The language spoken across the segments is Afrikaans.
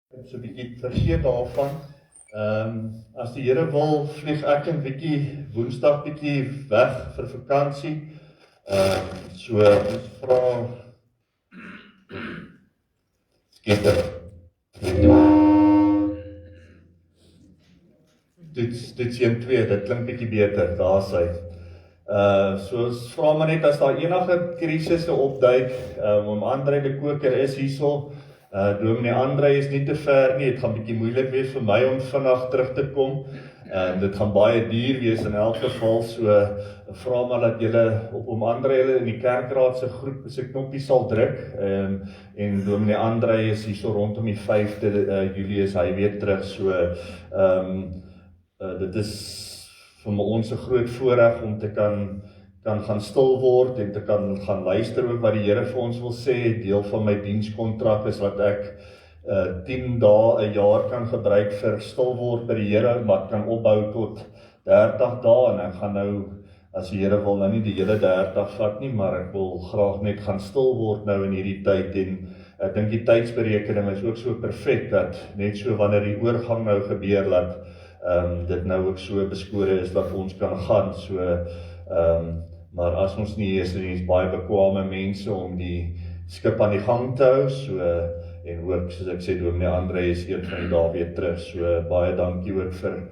So 'n bietjie vergeet daarvan. As die Here wil, vlieg ek 'n bietjie Woensdag bietjie weg vir vakansie. So ons vra Skieter. Dit 1-2, dit klink bietjie beter, daar sy. So ons vra maar net as daar enige krisisse opduik, André de Koker is hierso. Dominee André is nie te ver nie, het gaan bietjie moeilik wees vir my om vinnig terug te kom. Dit gaan baie duur wees in elk geval, so vra maar dat julle op André hulle in die kerkraad se groep se knoppie sal druk. En Dominee André is hierso rondom die 5de Julie is hy weer terug, so dit is vir ons 'n groot voorreg om te kan gaan stil word en te kan gaan luister ook wat die Here vir ons wil sê. Deel van my dienskontrak is wat ek 10 dae 'n jaar kan gebruik vir stil word by die Here, maar kan opbou tot 30 dae en ek gaan nou, as die Here wil, nou nie die hele 30 vat nie, maar ek wil graag net gaan stil word nou in hierdie tyd en ek dink die tydsberekening is ook so perfek dat net so wanneer die oorgang nou gebeur dat dit nou ook so beskore is dat ons kan gaan, so maar as ons nie is baie bekwame mense om die skip aan die gang te hou, so en ook, soos ek sê, Dominee André is een van die dae weer terug, so baie dankie ook vir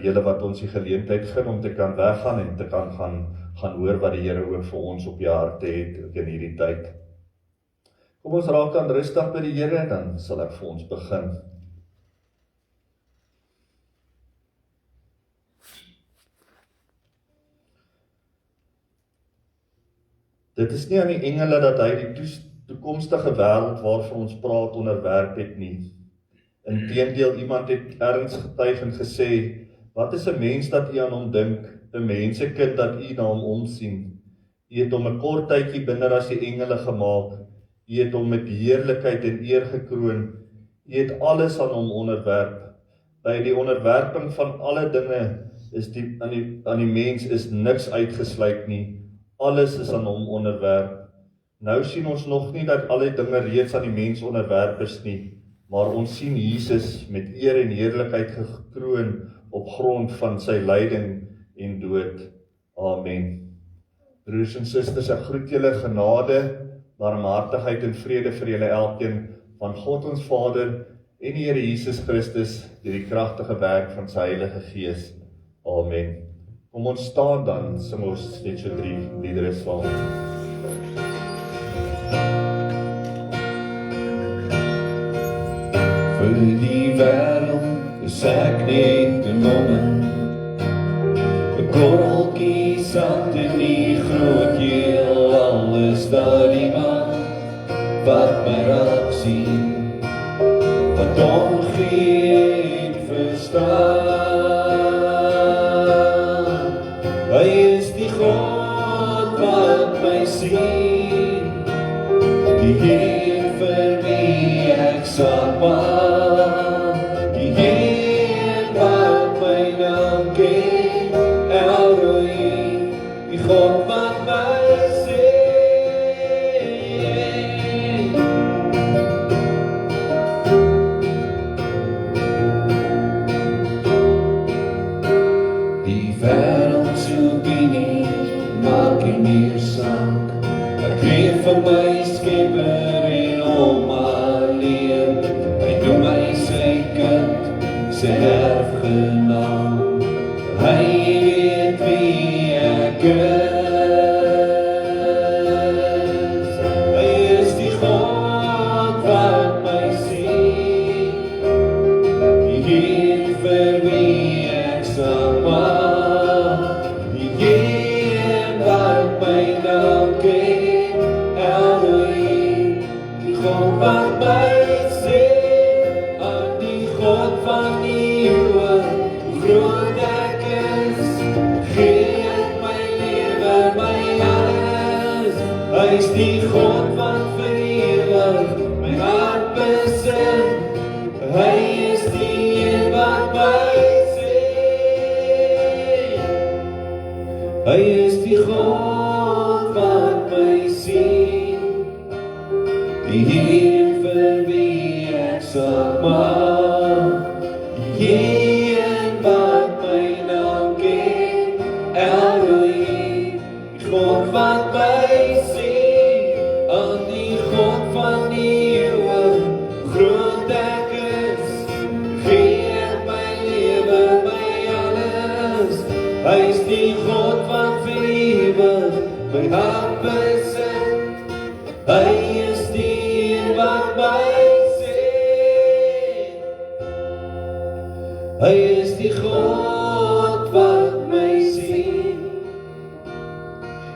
julle wat ons die geleentheid gun om te kan weggaan en te kan gaan hoor wat die Here ook vir ons op die harte het in hierdie tyd. Kom ons raak dan rustig by die Here, dan sal ek vir ons begin. Dit is nie aan die engele dat hy die toekomstige wêreld waarvan ons praat onderwerp het nie. Inteendeel, iemand het erns getuig en gesê, wat is 'n mens dat u aan hom dink, 'n mensekind dat u na hom omsien? U het hom 'n kort tydjie binne as die engele gemaak, u het hom met heerlikheid en eer gekroon, u het alles aan hom onderwerp. By die onderwerping van alle dinge is aan die mens is niks uitgesluit nie. Alles is aan hom onderwerp. Nou sien ons nog nie dat alle dinge reeds aan die mens onderwerp is nie, maar ons sien Jesus met eer en heerlikheid gekroon op grond van sy lyding en dood. Amen. Broers en susters, ek groet julle genade, barmhartigheid en vrede vir julle elkeen van God ons Vader en die Here Jesus Christus deur die kragtige werk van sy Heilige Gees. Amen. Kom ons staan dan, sing ons net so 3 liedere saam. Vir die wêreld is ek net 'n nommer, 'n korreltjie sand in die groot heelal. Is daar iemand wat my raak sien, wat omgee en verstaan? Hy is die God wat my sien, die Heer vir wie ek sal maak, die Heer wat my naam ken, Elroy, die God wat my sien. Die wêreld se opinie maak nie meer saak, ek weet van my Skepper en hom alleen. Hy noem my sy kind, sy erfgenaam. Hy weet wie ek is. Hy is die God wat my sien, die Heer vir wie ek sal maak, die Heer wat my naam ken, Elroy, die God wat my sien, aan die God van die eeuwe, hoe groot ek is, gee ek my lewe, my alles. Hy is die God wat vir ewig my hart besit, hy is die een wat my sien. Hy is die God wat my sien, die Heer vir wie ek sal maak. maak. Geen wat my nou ken, Elroy, die God wat my sien, aan die God van die eeuwe, groot ek is, gee my lewe, my alles, hy is die God wat vir ewig my hart besit, hy is die wat my sien, hy is die God wat my sien,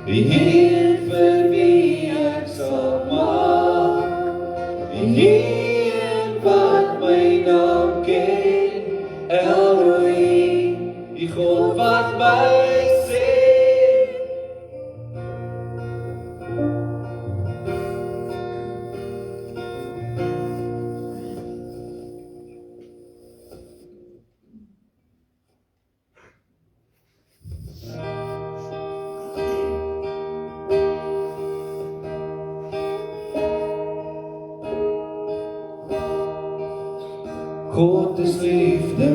die Heer vir wie ek sal maak, die Heer wat my naam ken, Elroy, die God wat my sien. God is liefde,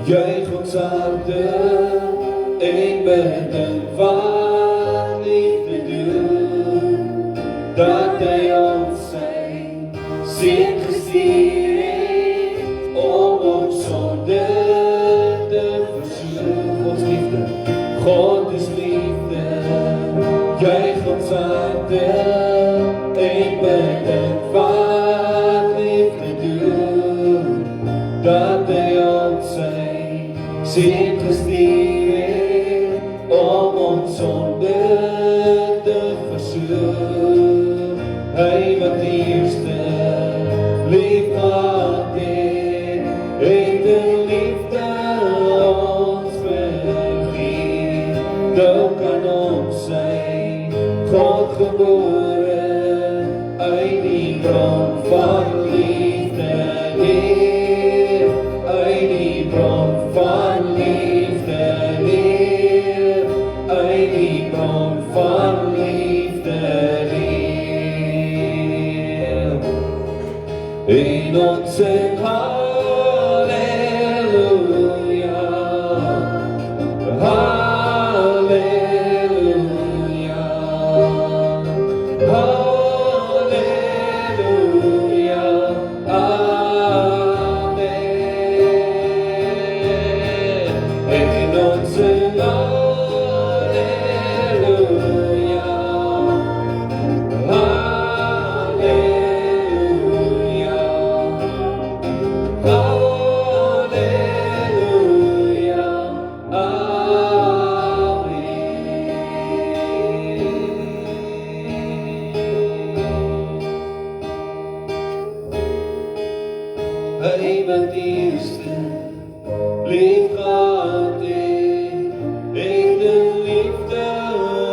juich ons harte, en bedink wat liefde doen, dat hy ons sy seun gestuur het, om ons sonde te versoen. God is liefde, juich ons harte, en bedink wat liefde doen, dat hy ons sy seun gestuur het, om ons sonde te versoen. Hy wat eerste lief gehad het, het in liefde ons vergeet. Nou kan ons sy God gebore, uit die bron van liefde leer, uit die bron van liefde leer, uit die bron van liefde leer. En ons sing halleluja, halleluja, halleluja, amen. En ons sing halleluja, halleluja, halleluja, hy wat eerste lief gehad het, het in liefde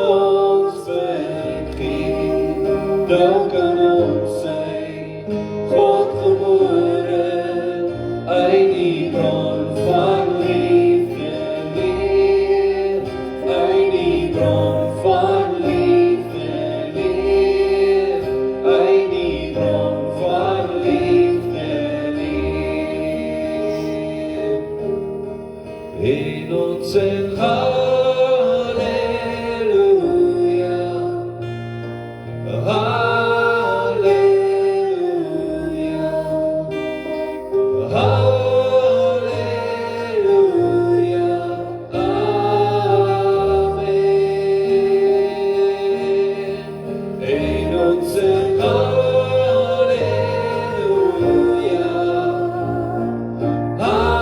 ons vergeet. Nou kan ons sy God gebore, uit die bron van liefde leer, uit die bron van liefde leer, uit die bron van liefde leer. En ons sing halleluja, halleluja, halleluja, amen. En ons sing halleluja, halleluja, halleluja,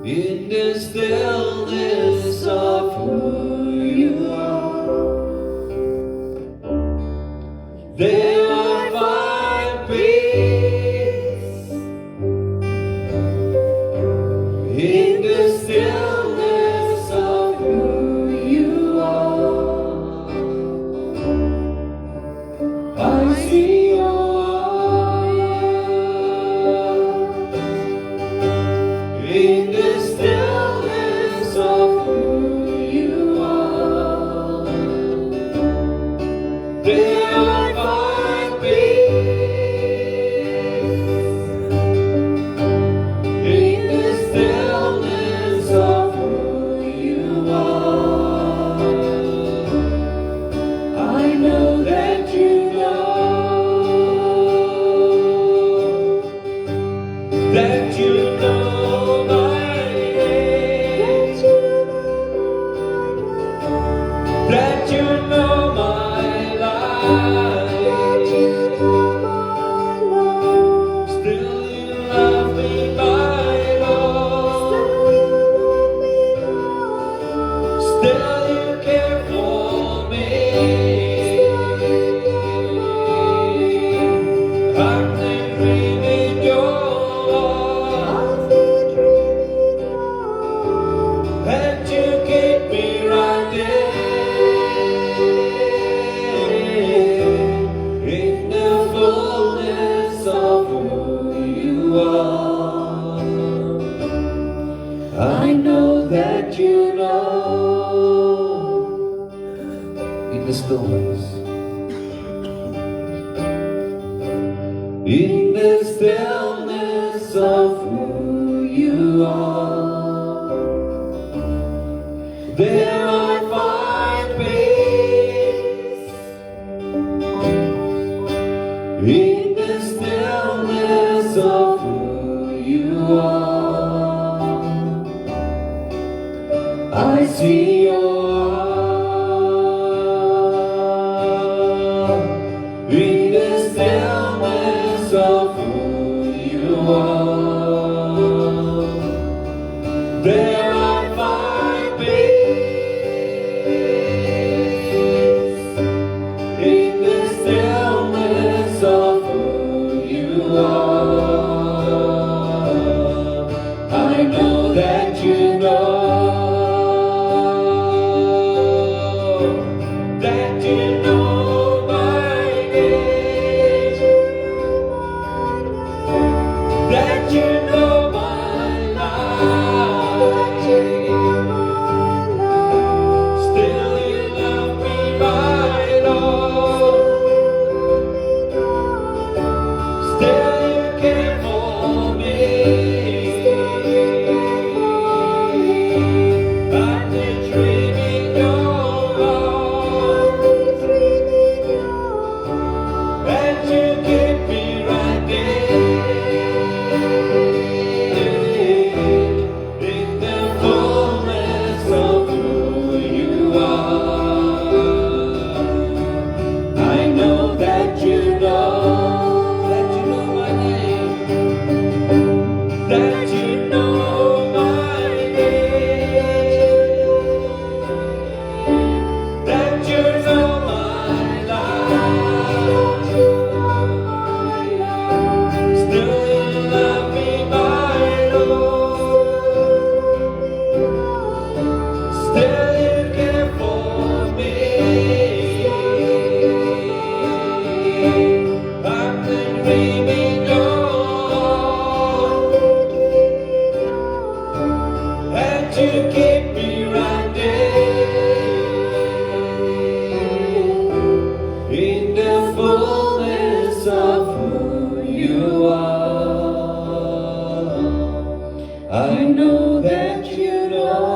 in the stillness of who you are, There I find peace in the stillness of who you are. I see your eyes in the stillness of who you are. There I find peace in the stillness of who you are. I know that you know my name, that you know my life, still you love me, my Lord, still you care for me. I'm living in your love, and you keep me right there in the fullness of who you are. I know that you know in the stillness, in the stillness of who you are. There I find peace in the stillness of who you are. I see your eyes in the stillness of who you are. There I find peace in the stillness of who you are. I know that you know, that you know my name, that you know my life, still you love me, my Lord, still you care for me. I've been dreaming your love, and you keep me right there in the fullness of who you are. I know that you know my name, that you know my name, that you know my life, still you love me, my Lord, still you care for me. I've been dreaming your love, and you keep me right there in the fullness of who you are. I know that you know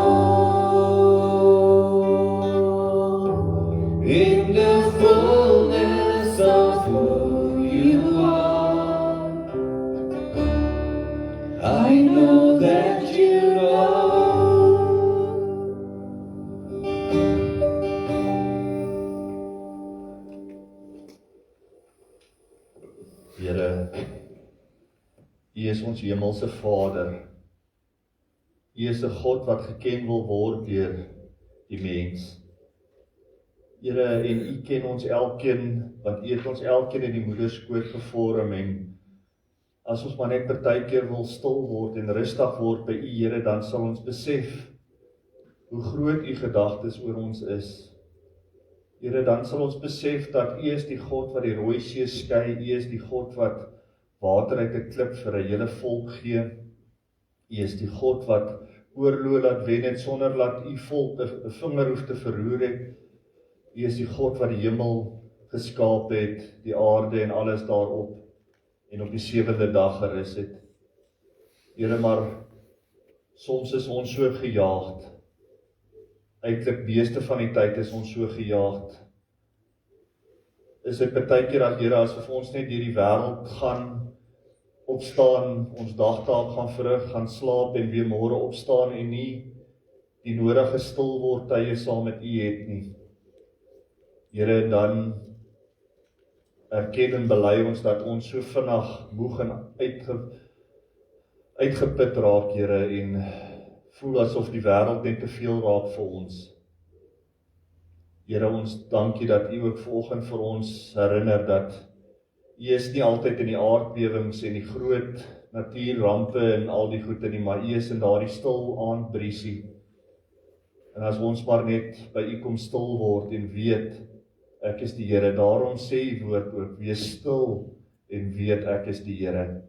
in the fullness of who you are. I know that you know. Here, U is ons hemelse Vader. U is 'n God wat geken wil word deur die mens. Here, en U ken ons elkeen, want U het ons elkeen in die moederskoot gevorm, en as ons maar net partykeer wil stil word en rustig word by U, Here, dan sal ons besef hoe groot U gedagtes oor ons is. Here, dan sal ons besef dat U is die God wat die Rooi See skei, U is die God wat water uit 'n klip vir 'n hele volk gee. U is die God wat oorlog laat wen het sonder dat U volk 'n vinger hoef te verroer het. U is die God wat die hemel geskaap het, die aarde en alles daarop, en op die 7de dag gerus het. Here, maar soms is ons so gejaagd. Eintlik meeste van die tyd is ons so gejaagd. Is dit partykeer as Here, asof ons net deur die wêreld gaan, opstaan, ons dagtaak gaan verrig, gaan slaap en weer môre opstaan en nie die nodige stil word tye saam met U het nie. Here, dan erken en bely ons dat ons so vinnig moeg en uitgeput raak, Here, en voel asof die wêreld net te veel raak vir ons. Here, ons dankie dat U ook vanoggend vir ons herinner dat U is nie altyd in die aardbewings en die groot natuurrampe en al die goede nie, maar U is in daardie stil aandbriesie. En as ons maar net by U kom stil word en weet, ek is die Here, daarom sê U woord ook, wees stil en weet ek is die Here.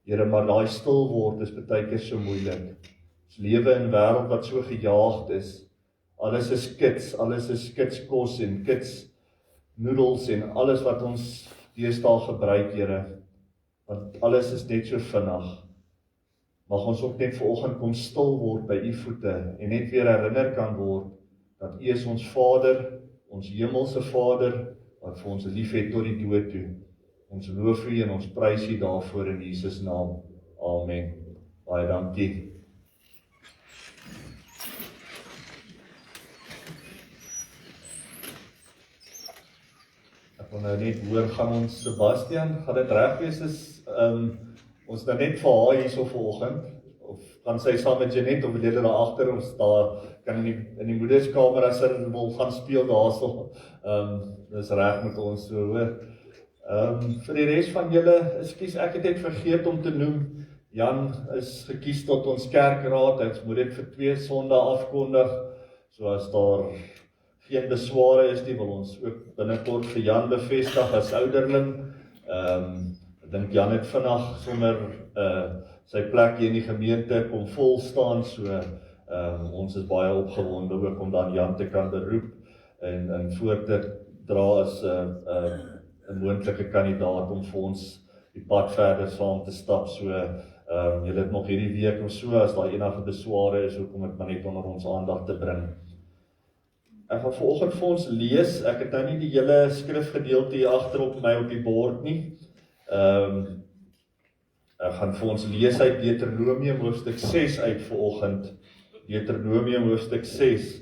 Here, maar daai stil word is baie keer so moeilik. Ons lewe in 'n wêreld wat so gejaagd is. Alles is kitskos en noedels en alles wat ons deesdae gebruik, Here. Want alles is net so vinnig. Mag ons ook net vanoggend kom stil word by U voete en net weer herinner kan word dat U is ons Vader, ons hemelse Vader, wat vir ons lief het tot die dood toe. Ons loof U en ons prys U daarvoor in Jesus naam. Amen. Baie dankie. Ek wil nou net hoor, gaan ons Sebastian, gaan dit reg wees as ons nou net vir haar hierso vanoggend, of kan sy saam met Jeanette, of julle daar agter, ons daar kan in die moederskamer as sy wil gaan speel daarso, dis reg met ons so hoor. Vir die res van julle, ekskuus, ek het net vergeet om te noem, Jan is gekies tot ons kerkraad, ons moet dit vir 2 Sondae afkondig, so as daar geen besware is nie, wil ons ook binnekort vir Jan bevestig as ouderling. Ek dink Jan het vandag sommer sy plek hier in die gemeente kom vol staan, so ons is baie opgewonde ook om dan Jan te kan beroep en voor te dra as 'n moontlike kandidaat om vir ons die pad verder saam te stap, so julle het nog hierdie week of so, as daar enige besware is, hoekom dit maar net onder ons aandag te bring. Ek gaan vanoggend vir ons lees, ek het nou nie die hele skrifgedeelte hier agter op my op die bord nie. Ek gaan vir ons lees uit Deuteronomium hoofstuk 6 uit vanoggend. Deuteronomium hoofstuk 6.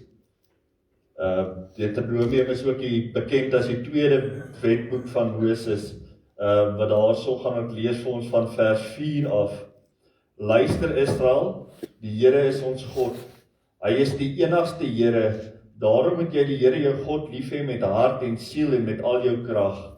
Deuteronomium is ook bekend as die tweede wetboek van Moses, wat daarso gaan ek lees vir ons van vers 4 af. Luister Israel, die Here is ons God. Hy is die enigste Here. Daarom moet jy die Here jou God lief hê met hart en siel en met al jou krag.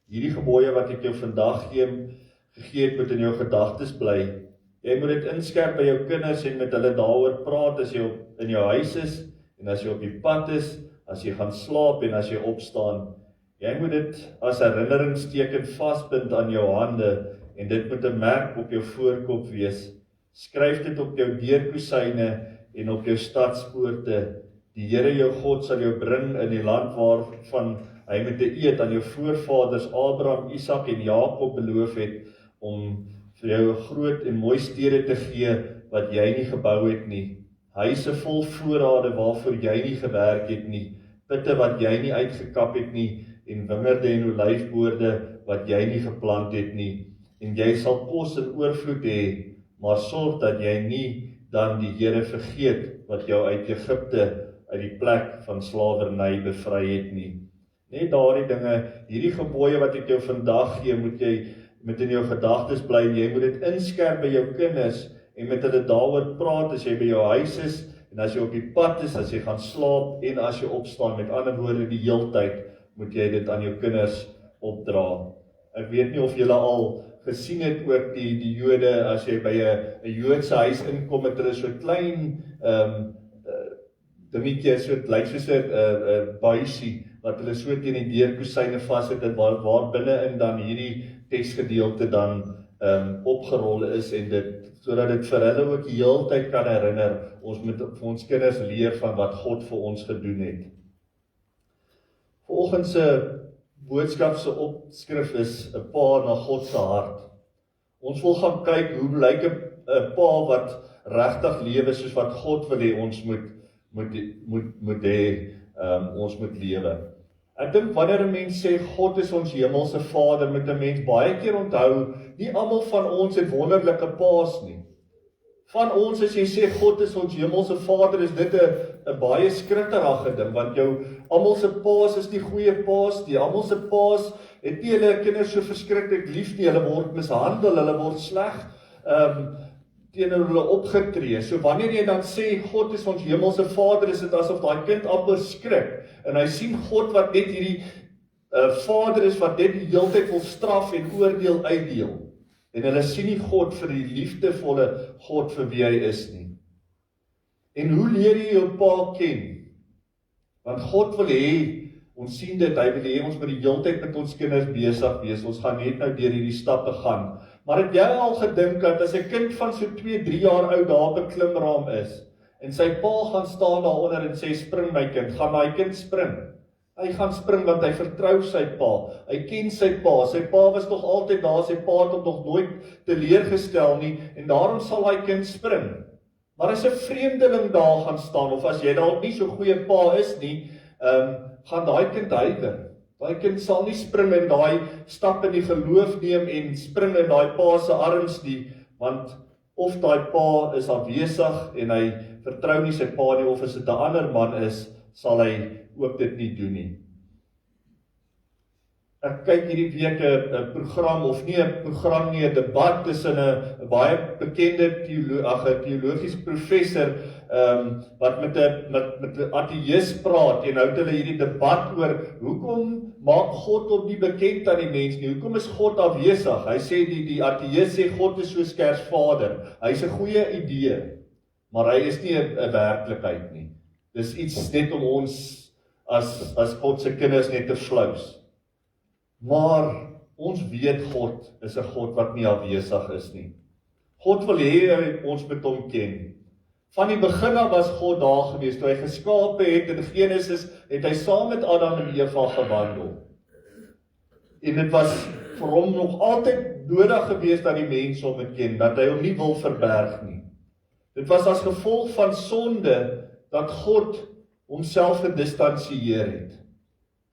Hierdie gebooie wat ek jou vandag gegee het, moet in jou gedagtes bly. Jy moet dit inskerp by jou kinders en met hulle daaroor praat as jy in jou huis is en as jy op die pad is, as jy gaan slaap en as jy opstaan. Jy moet dit as herinneringsteken vasbind aan jou hande en dit moet 'n merk op jou voorkop wees. Skryf dit op jou deurkosyne en op jou stadspoorte. Die Here jou God sal jou bring in die land waarvan hy met 'n eed aan jou voorvaders Abraham, Isak en Jakob beloof het om vir jou 'n groot en mooi stede te gee wat jy nie gebou het nie. Huise vol voorrade waarvoor jy nie gewerk het nie, putte wat jy nie uitgekap het nie en wingerde en olyfboorde wat jy nie geplant het nie. En jy sal kos in oorvloed hê, maar sorg dat jy nie dan die Here vergeet wat jou uit Egipte uit die plek van slawerny bevry het nie. Net daardie dinge, hierdie gebooie wat ek jou vandag gee, moet in jou gedagtes bly, jy moet dit inskerp by jou kinders, en met hulle daaroor praat, as jy by jou huis is, en as jy op die pad is, as jy gaan slaap en as jy opstaan, met ander woorde die heeltyd, moet jy dit aan jou kinders opdra. Ek weet nie of julle al gesien het ook die Jode, as jy by 'n Joodse huis inkom, het hulle so klein dingetjie, so het lyk soos 'n buisie, wat hulle so teen die deurkosyne vas het, en waar binne-in dan hierdie teksgedeelte dan opgerol is, en sodat dit vir hulle ook die hele tyd kan herinner, ons moet vir ons kinders leer van wat God vir ons gedoen het. Volgens se boodskap se opskrif is 'n pa na God se hart. Ons wil gaan kyk hoe lyk 'n pa wat regtig lewe soos wat God wil hê ons moet hê, ons moet lewe. Ek dink wanneer 'n mens sê God is ons hemelse Vader, moet 'n mens baie keer onthou, nie almal van ons het wonderlike paas nie. Van ons, as jy sê God is ons hemelse Vader, is dit 'n baie skrikkerige ding, want almal se paas is nie goeie paas nie. Almal se paas het nie hulle kinders so verskriklik lief nie. Hulle word mishandel, hulle word sleg teenoor hulle opgetree. So wanneer jy dan sê God is ons hemelse Vader, is dit asof daai kind amper skrik, en hy sien God wat net hierdie Vader is wat net die hele tyd wil straf en oordeel uitdeel. En hulle sien nie God vir die liefdevolle God vir wie hy is nie. En hoe leer jy jou pa ken? Want God wil hê, ons sien dit, hy wil hê ons moet die hele tyd met ons kinders besig wees. Ons gaan net nou deur hierdie stappe gaan. Maar het jy al gedink dat as 'n kind van so 2-3 jaar oud daar op 'n klimraam is, en sy pa gaan staan daaronder en sê spring my kind, gaan daai kind spring? Hy gaan spring want hy vertrou sy pa, hy ken sy pa was nog altyd daar, sy pa het hom nog nooit teleurgestel nie, en daarom sal hy kind spring. Maar as 'n vreemdeling daar gaan staan, of as jy dalk nie so goeie pa is nie, gaan daai kind huiwer. Daai kind sal nie spring en daai stap in die geloof neem en spring in daai pa se arms nie, want of daai pa is afwesig en hy vertrou nie sy pa nie, of as dit 'n ander man is, sal hy ook dit nie doen nie. Ek kyk hierdie week 'n program, of nie 'n program nie, 'n debat tussen 'n baie bekende teologiese professor wat met 'n ateïs praat, en nou het hulle hierdie debat oor hoekom maak God hom nie bekend aan die mens nie, hoekom is God afwesig? Hy sê die ateïs sê God is soos Kersvader. Hy's 'n goeie idee, maar hy is nie 'n werklikheid nie. Dis iets net om ons as God se kinders net te flous. Maar ons weet God is 'n God wat nie afwesig is nie. God wil hê ons moet hom ken. Van die begin af was God daar gewees, toe hy geskape het in Genesis, het hy saam met Adam en Eva gewandel. En dit was vir hom nog altyd nodig gewees dat die mens hom moet ken, dat hy hom nie wil verberg nie. Dit was as gevolg van sonde dat God homself gedistansieer het.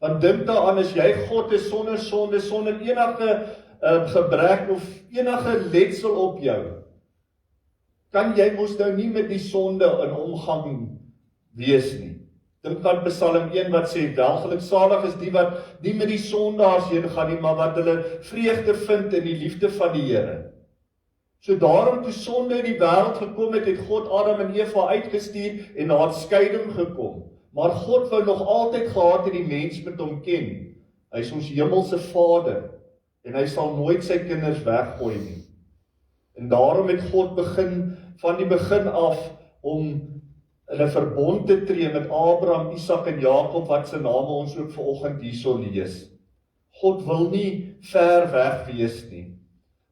Want dink daaraan, as jy God is sonder sonde, sonder enige gebrek of enige letsel op jou, kan jy mos nou nie met die sonde in omgang wees nie. Dink aan Psalm 1 wat sê, welgeluksalig is die wat nie met die sondaars heen gaan nie, maar wat hulle vreugde vind in die liefde van die Here. So daarom toe sonde in die wêreld gekom het, het God Adam en Eva uitgestuur en daar het skeiding gekom. Maar God wou nog altyd gehad het die mens met hom ken. Hy is ons hemelse Vader en hy sal nooit sy kinders weggooi nie. En daarom het God van die begin af om in 'n verbond te tree met Abraham, Isak en Jakob, wat se name ons ook vanoggend hierso lees. God wil nie ver weg wees nie.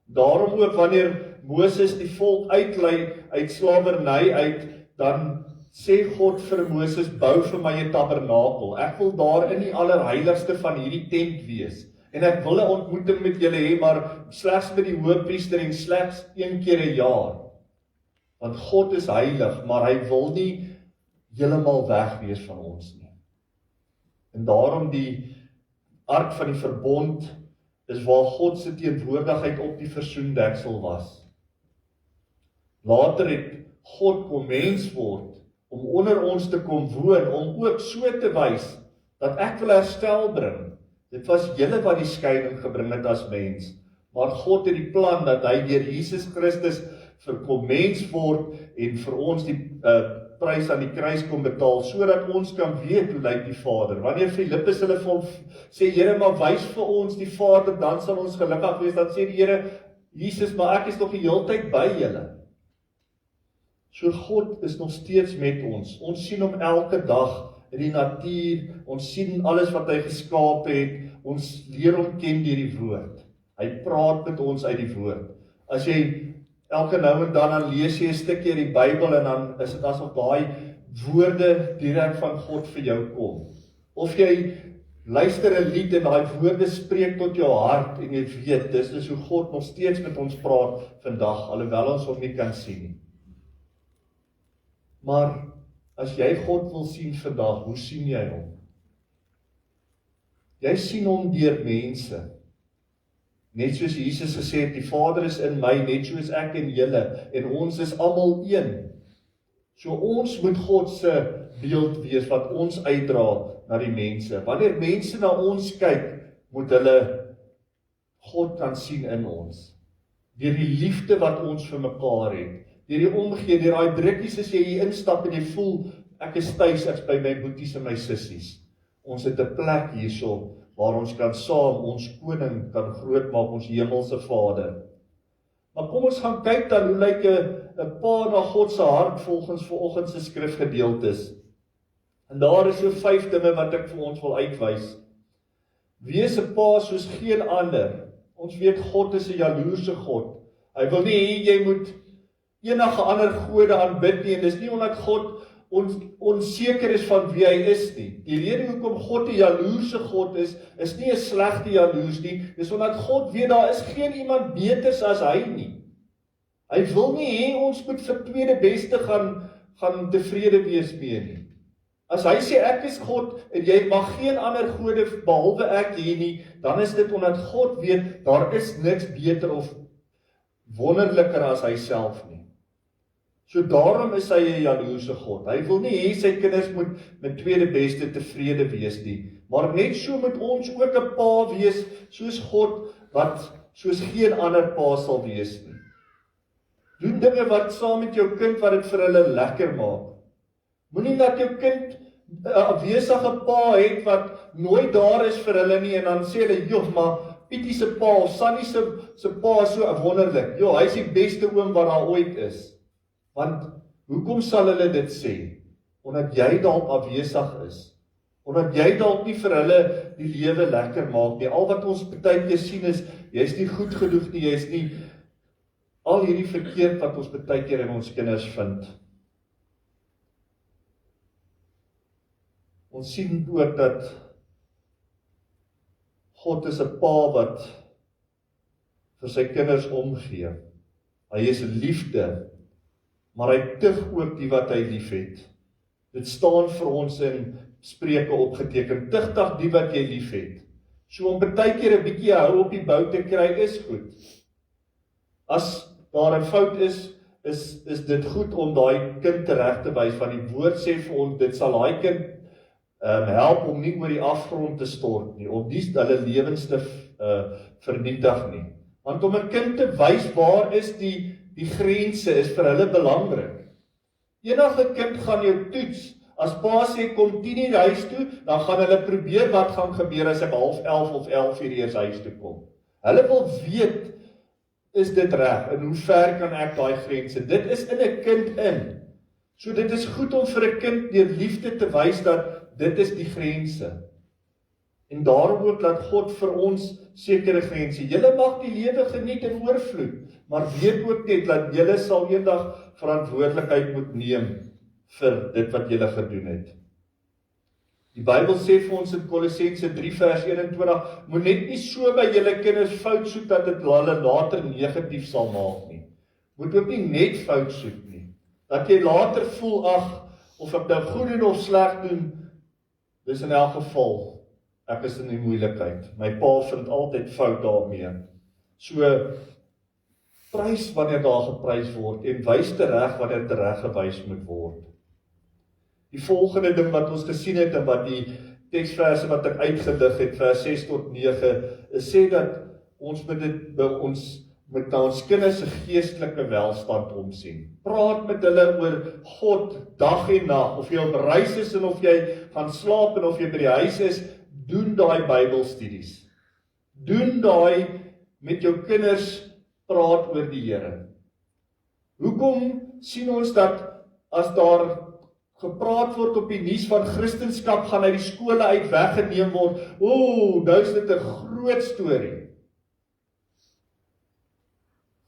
Daarom ook wanneer Moses die volk uitlei uit slawerny uit, dan sê God vir Moses, bou vir my 'n tabernakel. Ek wil daar in die allerheiligste van hierdie tent wees. En ek wil 'n ontmoeting met julle hê, maar slegs met die hoofpriester en slegs een keer 'n jaar. Want God is heilig, maar hy wil nie heeltemal weg wees van ons nie. En daarom die ark van die verbond is waar God se teenwoordigheid op die versoendeksel was. Later het God kom mens word om onder ons te kom woon, om ook so te wys dat ek wil herstel bring. Dit was julle wat die skeiding gebring het as mens, maar God het die plan dat hy deur Jesus Christus kom mens word en vir ons die prys aan die kruis kom betaal, sodat ons kan weet hoe lyk die Vader. Wanneer Filippus hulle vir hom sê, Here, maar wys vir ons die Vader, dan sal ons gelukkig wees, dan sê die Here, Jesus, maar ek is nog die hele tyd by julle. So God is nog steeds met ons. Ons sien hom elke dag in die natuur, ons sien alles wat hy geskaap het, ons leer hom ken deur die woord. Hy praat met ons uit die woord. As jy elke nou en dan lees jy 'n stukkie uit die Bybel en dan is dit asof daai woorde direk van God vir jou kom. Of jy luister 'n lied en daai woorde spreek tot jou hart en jy weet, dis hoe God nog steeds met ons praat vandag, alhoewel ons hom nie kan sien nie. Maar as jy God wil sien vandag, hoe sien jy hom? Jy sien hom deur mense. Net soos Jesus gesê het, die Vader is in my, net soos ek in julle, en ons is almal een. So ons moet God se beeld wees wat ons uitdra na die mense. Wanneer mense na ons kyk, moet hulle God kan sien in ons. Deur die liefde wat ons vir mekaar het, deur die omgee, deur daai drukkies as jy hier instap en jy voel, ek is tuis, ek's by my boeties en my sissies. Ons het 'n plek hierso, waar ons kan saam ons koning kan grootmaak, ons hemelse Vader. Maar kom ons gaan kyk dan, hoe lyk 'n pa na God se hart volgens vanoggend se skrifgedeeltes. En daar is so 5 dinge wat ek vir ons wil uitwys. Wees 'n pa soos geen ander. Ons weet God is 'n jaloerse God. Hy wil nie hê jy moet enige ander gode aanbid nie, en dis nie omdat God onseker is van wie hy is nie. Die rede hoekom God 'n jaloerse God is nie 'n slegte jaloers nie, dis omdat God weet daar is geen iemand beters as hy nie. Hy wil nie hê ons moet vir tweede beste gaan tevrede wees mee nie. As hy sê ek is God en jy mag geen ander gode behalwe ek hê nie, dan is dit omdat God weet daar is niks beter of wonderliker as hy self nie. So daarom is hy 'n jaloerse God. Hy wil nie hê sy kinders moet met tweede beste tevrede wees nie. Maar net so moet ons ook 'n pa wees soos God, wat soos geen ander pa sal wees nie. Doen dinge wat saam met jou kind wat dit vir hulle lekker maak. Moenie dat jou kind 'n afwesige pa het wat nooit daar is vir hulle nie en dan sê hulle, joh, maar Pietie se pa of Sannie se pa is so wonderlik. Joh, hy is die beste oom wat daar ooit is. Want hoekom sal hulle dit sê? Omdat jy dalk afwesig is. Omdat jy dalk nie vir hulle die lewe lekker maak nie. Al wat ons baie keer sien is, jy is nie goed genoeg nie, jy is nie al hierdie verkeerd wat ons baie keer in ons kinders vind. Ons sien ook dat God is 'n pa wat vir sy kinders omgee. Hy is liefde, maar hy tug ook die wat hy lief het. Dit staan vir ons in Spreuke opgeteken, tugtig die wat jy lief het. So om baie keer 'n bietjie hou op die bou te kry is goed. As daar 'n fout is dit goed om daai kind reg te wys, want die woord sê vir ons, dit sal daai kind help om nie oor die afgrond te stort nie, om nie hulle lewens te vernietig nie. Want om 'n kind te wys waar is die grense is vir hulle belangrik. Enige kind gaan jou toets. As pa sê kom 10:00 huis toe, dan gaan hulle probeer wat gaan gebeur as ek 10:30 of 11:00 eers huis toe kom. Hulle wil weet, is dit reg? En hoe ver kan ek daai grense? Dit is in 'n kind in. So dit is goed om vir 'n kind deur liefde te wys dat dit is die grense. En daarom ook dat God vir ons sekere grense. Julle mag die lewe geniet in oorvloed, maar weet ook net dat julle sal eendag verantwoordelikheid moet neem vir dit wat julle gedoen het. Die Bybel sê vir ons in Kolossense 3 vers 21, moet net nie so by julle kinders fout soek dat dit hulle later negatief sal maak nie. Moet ook nie net fout soek nie. Dat jy later voel, ag, of ek nou goed doen of sleg doen, dis in elk geval, ek is in die moeilikheid. My pa vind altyd fout daarmee. So, prys wanneer daar geprys word, en wys tereg wanneer tereg gewys moet word. Die volgende ding wat ons gesien het, en wat die teksverse wat ek uitgedig het, vers 6 tot 9, sê dat ons moet na ons kinders se geestelike welstand omsien. Praat met hulle oor God dag en nag, of jy op reis is en of jy gaan slaap en of jy by die huis is, doen daai Bybelstudies. Doen daai met jou kinders praat oor die Here. Hoekom sien ons dat as daar gepraat word op die nuus van Christendom gaan uit die skole uit weggeneem word? Nou is dit 'n groot storie.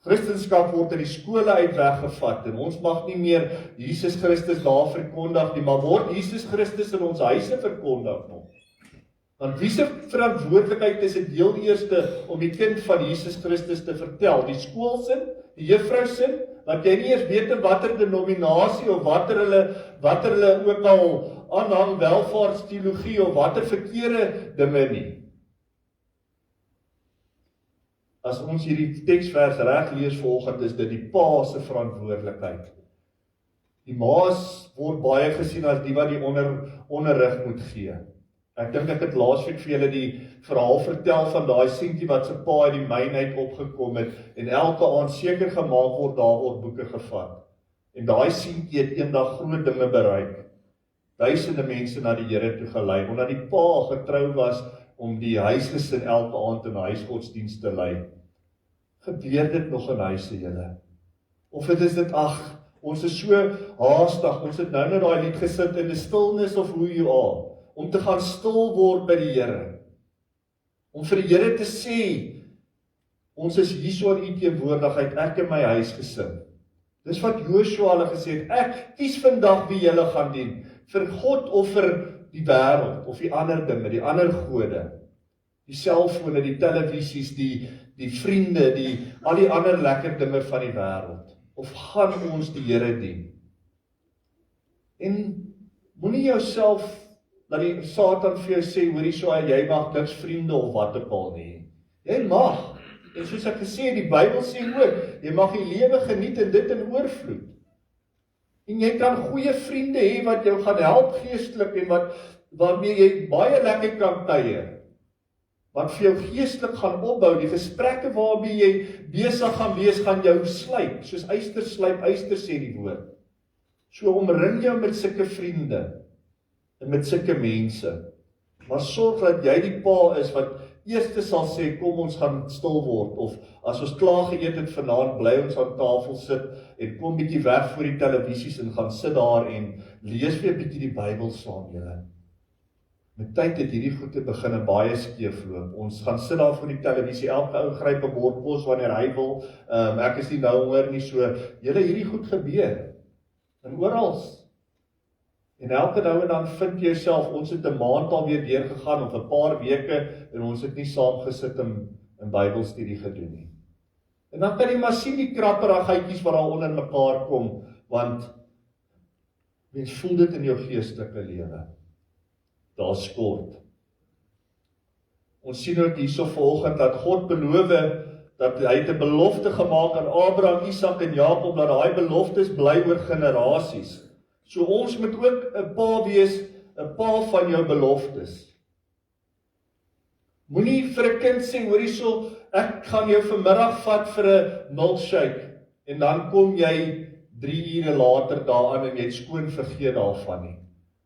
Christendom word uit die skole uit weggevat en ons mag nie meer Jesus Christus daar verkondig nie, maar word Jesus Christus in ons huise verkondig nog. Want wie se verantwoordelikheid is dit heel eerste om die kind van Jesus Christus te vertel? Die skoolsin, die juffrousin, wat jy nie eers weet in watter denominasie of watter hulle ook al aanhang welvaartsteologie of watter verkeerde dinge nie. As ons hierdie teksvers reg lees vanoggend, is dit die pa se verantwoordelikheid. Die ma's word baie gesien as die wat die onderrig moet gee. Ek dink ek het laasweek vir julle die verhaal vertel van daai seentjie wat se pa uit die myn uit opgekom het en elke aand seker gemaak word daar word boeke gevat. En daai seentjie het eendag groot dinge bereik. Duisende mense na die Here toe gelei, omdat die pa getrou was om die huisgesin elke aand in huisgodsdienst te lei. Gebeur dit nog in huise julle? Of het is dit, ons is so haastig, ons het nou daai lied gesit in the stillness of who you are, om te gaan stil word by die Here. Om vir die Here te sê, ons is hierso in u teenwoordigheid, ek en my huisgesin. Dis wat Joshua hulle gesê het, ek kies vandag wie julle gaan dien, vir God of vir die wêreld, of die ander dinge, die ander gode, die selfone, die televisies, die vriende, al die ander lekker dinge van die wêreld, of gaan ons die Here dien? En moenie jouself, dat die Satan vir jou sê, hoorie so, jy mag niks vriende of wat ook al nie. Jy mag, en soos ek gesê, die Bybel sê ook, jy mag die lewe geniet en dit in oorvloed. En jy kan goeie vriende hê wat jou gaan help geestelik en waarmee jy baie lekker kan kuier. Wat vir jou geestelik gaan opbou, die gesprekke waarmee jy besig gaan wees, gaan jou slyp, soos yster slyp, yster sê die woord. So omring jou met sulke vriende, en met sulke mense, maar sorg dat jy die pa is wat eerste sal sê, kom ons gaan stil word, of as ons klaar geëet het vanaand, bly ons aan tafel sit, en kom bietjie weg voor die televisies, en gaan sit daar, en lees weer bietjie die Bybel saam, julle. Met tyd het hierdie goede begin baie skeefloop, ons gaan sit daar voor die televisie, elke ou gryp 'n bord kos wanneer hy wil, ek is nie nou honger nie, so, julle, hierdie goed gebeur, en orals. En elke nou en dan vind jy jouself, ons het 'n maand alweer deurgegaan, of 'n paar weke, en ons het nie saam gesit in Bybelstudie gedoen nie. En dan kan jy maar sien die krapperigheidjies wat daar onder mekaar kom, want mens voel dit in jou geestelike lewe. Daar skort. Ons sien ook hierso vanoggend dat God beloof dat hy het 'n belofte gemaak aan Abraham, Isak en Jakob, dat daai beloftes bly oor generasies. So ons moet ook 'n pa wees, 'n pa van jou beloftes. Moenie vir 'n kind sê, hoorie so, ek gaan jou vanmiddag vat vir 'n milkshake, en dan kom jy 3 ure later daaraan en jy het skoon vergeet daarvan nie.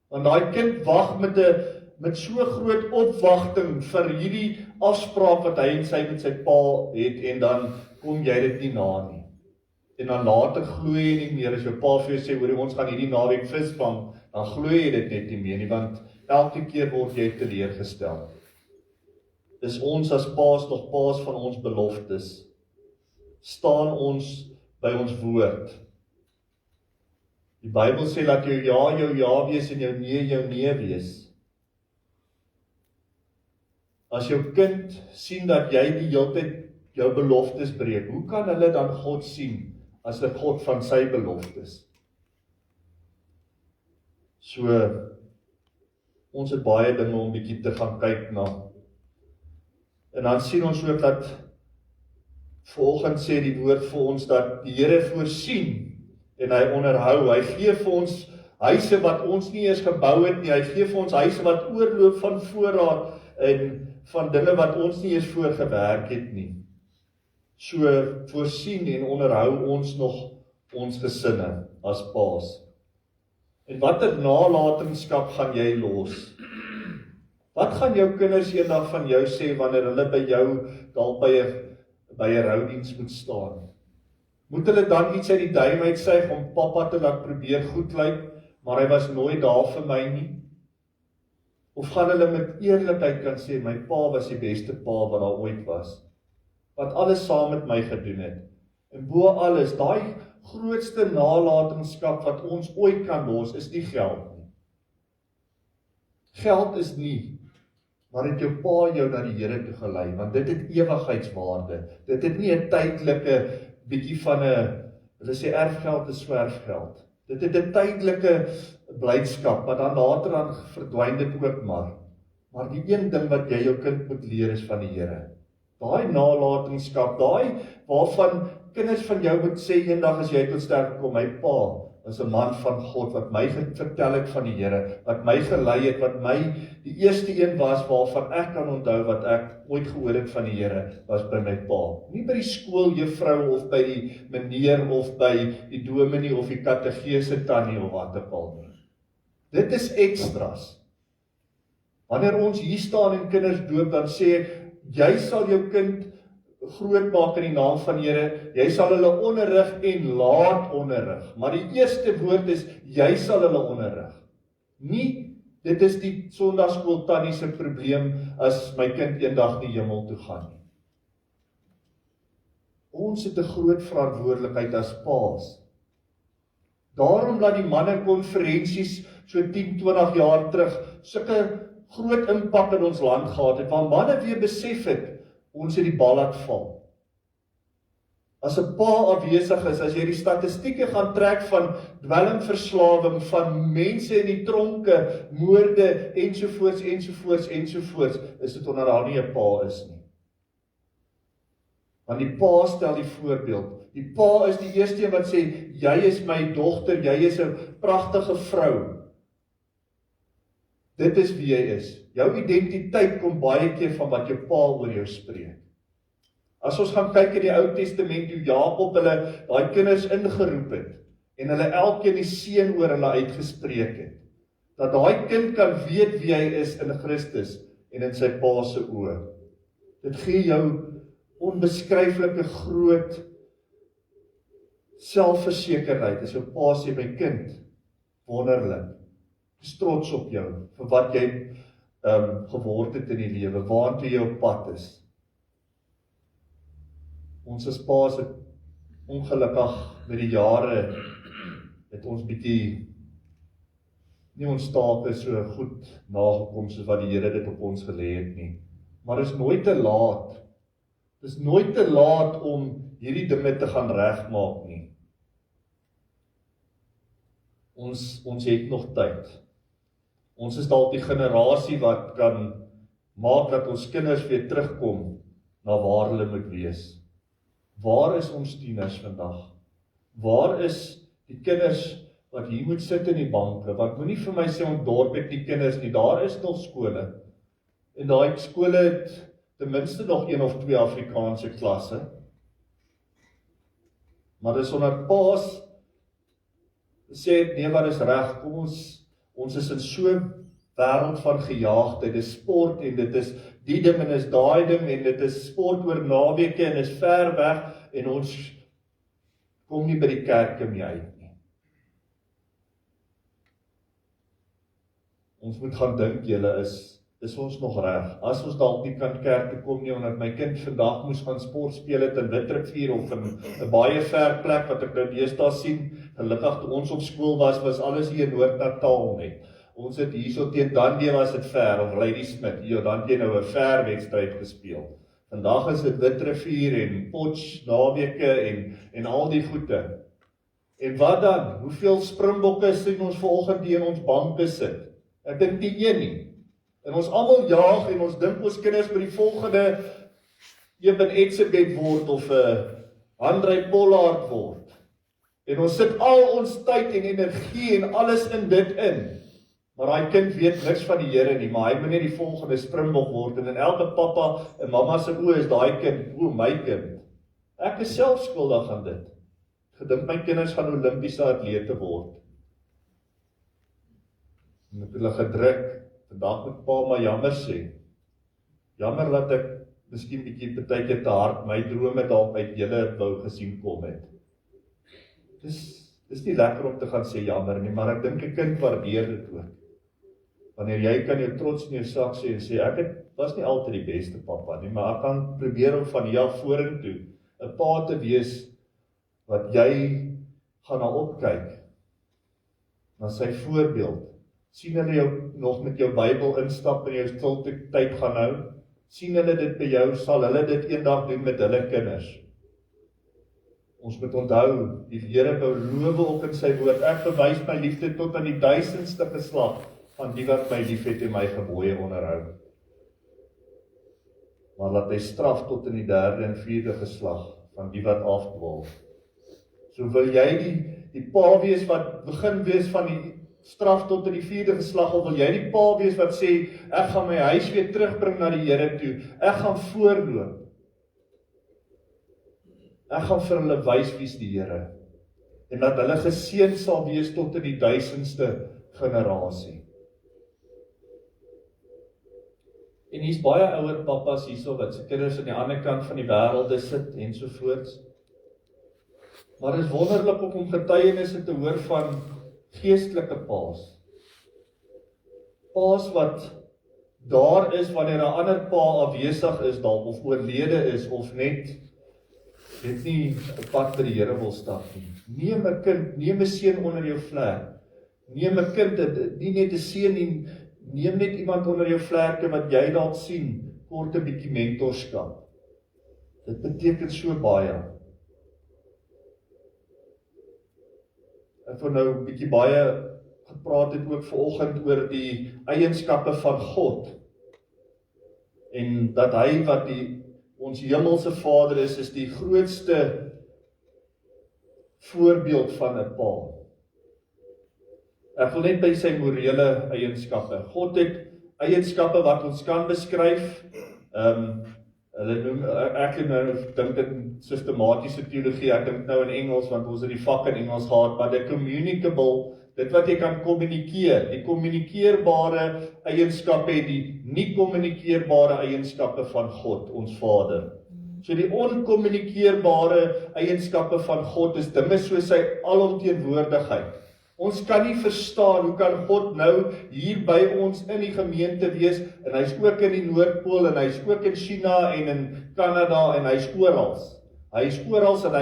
Want daai kind wag met so groot opwagting vir hierdie afspraak wat hy en sy met sy pa het, en dan kom jy dit nie na nie. En dan later glo jy nie meer, as jou pa vir jou sê, hoorie, ons gaan hierdie naweek vis vang, dan glo jy dit net nie meer nie, want elke keer word jy teleurgestel. Is ons as paas nog paas van ons beloftes? Staan ons by ons woord? Die Bybel sê, laat jou ja wees en jou nee wees. As jou kind sien dat jy die hele tyd jou beloftes breek, hoe kan hulle dan God sien as 'n God van sy beloftes? So, ons het baie dinge om bietjie te gaan kyk na. En dan sien ons ook dat volgens sê die woord vir ons dat die Here voorsien en hy onderhou. Hy gee vir ons huise wat ons nie eers gebou het nie. Hy gee vir ons huise wat oorloop van voorraad en van dinge wat ons nie eers voorgewerk het nie. So voorsien en onderhou ons nog ons gesinne as paas. En watter nalatenskap gaan jy los? Wat gaan jou kinders eendag van jou sê wanneer hulle by jou dalk by 'n roudiens moet staan? Moet hulle dan iets uit die duim uitsuig om pappa te laat probeer goed lyk, maar hy was nooit daar vir my nie? Of gaan hulle met eerlikheid kan sê, my pa was die beste pa wat daar ooit was, wat alles saam met my gedoen het? En bo alles, daai grootste nalatenskap wat ons ooit kan los, is nie geld nie. Geld is nie, maar het jou pa jou na die Here toe gelei, want dit het ewigheidswaarde. Dit het nie 'n tydelike bietjie van 'n, hulle sê erfgeld is swerfgeld. Dit het 'n tydelike blydskap, maar dan later dan verdwyn dit ook maar. Maar die een ding wat jy jou kind moet leer is van die Here. Daai nalatenskap, daai waarvan kinders van jou moet sê eendag as jy tot sterwe kom, my pa is 'n man van God wat my vertel het van die Here, wat my gelei het, wat my die eerste een was waarvan ek kan onthou wat ek ooit gehoor het van die Here, was by my pa. Nie by die skooljuffrou of by die meneer of by die dominee of die kategese tannie of wat ook al nie. Dit is ekstras. Wanneer ons hier staan en kinders doop, dan sê jy sal jou kind groot maak in die naam van die Here, jy sal hulle onderrig en laat onderrig. Maar die eerste woord is, jy sal hulle onderrig. Nie, dit is die Sondagskool tannie se probleem as my kind eendag die hemel toe gaan nie. Ons het 'n groot verantwoordelikheid as paas. Daarom laat die mannekonferensies so 10-20 jaar terug sulke groot impak in ons land gehad het, waar manne weer besef het, ons het die bal laat val. As 'n pa afwesig is, as jy die statistieke gaan trek van dwelmverslawing, van mense in die tronke, moorde, ensovoorts, is dit omdat daar nie 'n pa is nie. Want die pa stel die voorbeeld. Die pa is die eerste een wat sê, jy is my dogter, jy is 'n pragtige vrou. Dit is wie jy is. Jou identiteit kom baie keer van wat jou pa oor jou spreek. As ons gaan kyk in die Ou Testament, hoe Jakob hulle daai kinders ingeroep het, en hulle elkeen die seën oor hulle uitgespreek het, dat daai kind kan weet wie hy is in Christus, en in sy pa se oë. Dit gee jou onbeskryflike groot selfversekerheid, as jou pa sê, my kind, wonderlik, is trots op jou, vir wat jy geword het in die lewe, waartoe jy op pad is. Ons as paas het ongelukkig met die jare, het ons bietjie nie ons take so goed nagekom, soos wat die Here dit op ons gelê het nie. Maar is nooit te laat. Dit is nooit te laat om hierdie dinge te gaan regmaak nie. Ons het nog tyd. Ons is dalk die generasie wat kan maak dat ons kinders weer terugkom na waar hulle moet wees. Waar is ons tieners vandag? Waar is die kinders wat hier moet sit in die banke? Wat moenie vir my sê ons dorp het die kinders nie, daar is nog skole. En daai skole het ten minste nog 1 of 2 Afrikaanse klasse. Maar dis onder paas sê nee, wat is reg, kom ons is in so wêreld van gejaagdheid, dit is sport en dit is die ding en is daai ding en dit is sport oor naweke en is ver weg en ons kom nie by die kerke mee uit nie. Ons moet gaan dink, julle is ons nog reg? As ons dalk nie kan kerk toe kom nie, omdat my kind vandag moes gaan sport speel het in Witrifuur of in 'n baie ver plek wat ek nou deesdae sien. Gelukkig toe ons op skool was alles hier in Noord-Natal net. Ons het hierso teen Dundee was dit ver, of Ladysmith, hier dan het jy nou 'n ver wedstryd gespeel. Vandag is dit Witrifuur en Potch, naweke en al die goede. En wat dan? Hoeveel springbokke sien ons vanoggend hier in ons banke sit? Ek dink nie een nie. En ons almal jaag en ons dink ons kinders by die volgende Eben Etzebeth word of 'n Andrei Pollard word. En ons sit al ons tyd en energie en alles in dit in. Maar daai kind weet niks van die Here nie, maar hy moet net die volgende Springbok word. En in elke pappa en mamma se oë is daai kind, o my kind. Ek is self skuldig aan dit. Gedink my kinders gaan Olimpiese atlete word. En het hulle gedruk, vandag moet pa maar jammer sê. Jammer dat ek miskien bietjie partykeer te hard my drome dalk uit julle wou gesien kom het. Dis nie lekker om te gaan sê jammer nie, maar ek dink 'n kind waardeer dit ook. Wanneer jy kan jou trots in jou sak sê en sê, was nie altyd die beste papa nie, maar ek kan probeer om van hier af vorentoe 'n pa te wees wat jy gaan na opkyk, na sy voorbeeld. Sien hulle jou nog met jou Bybel instap en jou stilte tyd gaan hou? Sien hulle dit by jou, sal hulle dit eendag doen met hulle kinders? Ons moet onthou, die Here beloof ook in sy woord, ek bewys my liefde tot aan die 1000ste geslag van die wat my liefhet en my gebooie onderhou. Maar laat hy straf tot in die 3de en 4de geslag van die wat afdwaal. So wil jy die pa wees wat begin wees van die straf tot in die 4de geslag, of wil jy die pa wees wat sê, ek gaan my huis weer terugbring na die Here toe, ek gaan voorloop. Ek gaan vir hulle wys wie's die Here, en dat hulle geseën sal wees tot in die 1000ste generasie. En hier's baie ouer papas hierso wat se kinders aan die ander kant van die wêrelde sit ensovoorts. Maar dit is wonderlik om getuienisse te hoor van geestelike paas. Paas wat daar is wanneer 'n ander pa afwesig is dalk of oorlede is of net nie 'n pad by die Here wil stap nie. Neem 'n kind, neem 'n seun onder jou vlerk. Neem 'n kind, nie net 'n seun nie, neem net iemand onder jou vlerke wat jy dalk sien, kort 'n bietjie mentorskap. Dit beteken so baie. Ek wil nou 'n bietjie baie gepraat het ook vanoggend oor die eienskappe van God. En dat hy wat ons hemelse Vader is die grootste voorbeeld van 'n pa. Ek wil net by sy morele eienskappe. God het eienskappe wat ons kan beskryf. Hulle noem, ek dink in sistematiese teologie, ek dink nou in Engels, want ons het die vak in Engels gehad, maar the communicable, dit wat jy kan kommunikeer, die kommunikeerbare eienskappe en die nie kommunikeerbare eienskappe van God, ons Vader. So die onkommunikeerbare eienskappe van God is dinge soos sy alomteenwoordigheid. Ons kan nie verstaan, hoe kan God nou hier by ons in die gemeente wees, en hy is ook in die Noordpool, en hy is ook in China, en in Kanada, en hy is orals. Hy is orals, en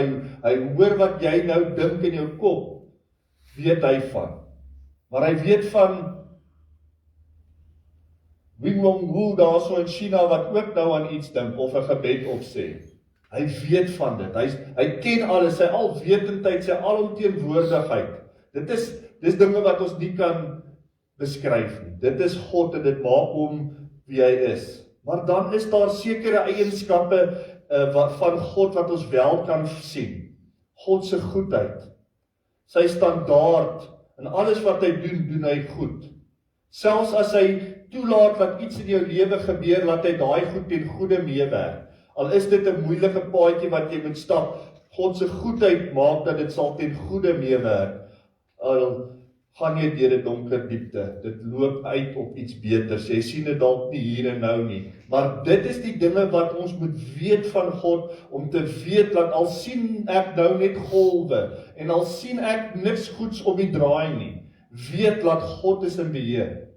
hy hoor wat jy nou dink in jou kop, weet hy van. Maar hy weet van Wing Wong Wu daar so in China, wat ook nou aan iets dink, of 'n gebed opsê. Hy weet van dit, hy ken alles, sy alwetendheid, sy alomteenwoordigheid. Dis dinge wat ons nie kan beskryf nie. Dit is God en dit maak hom wie hy is. Maar dan is daar sekere eienskappe van God wat ons wel kan sien. God se goedheid, sy standaard, en alles wat hy doen, doen hy goed. Selfs as hy toelaat dat iets in jou lewe gebeur, laat hy daai goed ten goeie meewerk. Al is dit 'n moeilike paadjie wat jy moet stap, God se goedheid maak dat dit sal ten goeie meewerk. Al gaan jy deur 'n donker diepte, dit loop uit op iets beters. Jy sien dit dalk nie hier en nou nie, maar dit is die dinge wat ons moet weet van God, om te weet dat al sien ek nou net golwe, en al sien ek niks goeds op die draai nie, weet dat God is in beheer.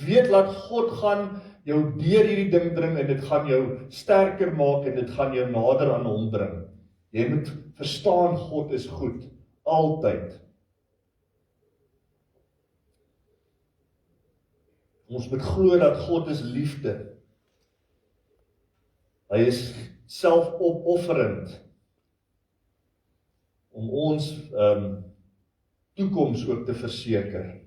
Weet dat God gaan jou deur hierdie ding bring, en dit gaan jou sterker maak, en dit gaan jou nader aan hom bring. Jy moet verstaan, God is goed, altyd. Ons moet glo dat God is liefde. Hy is selfopofferend om ons toekoms ook te verseker.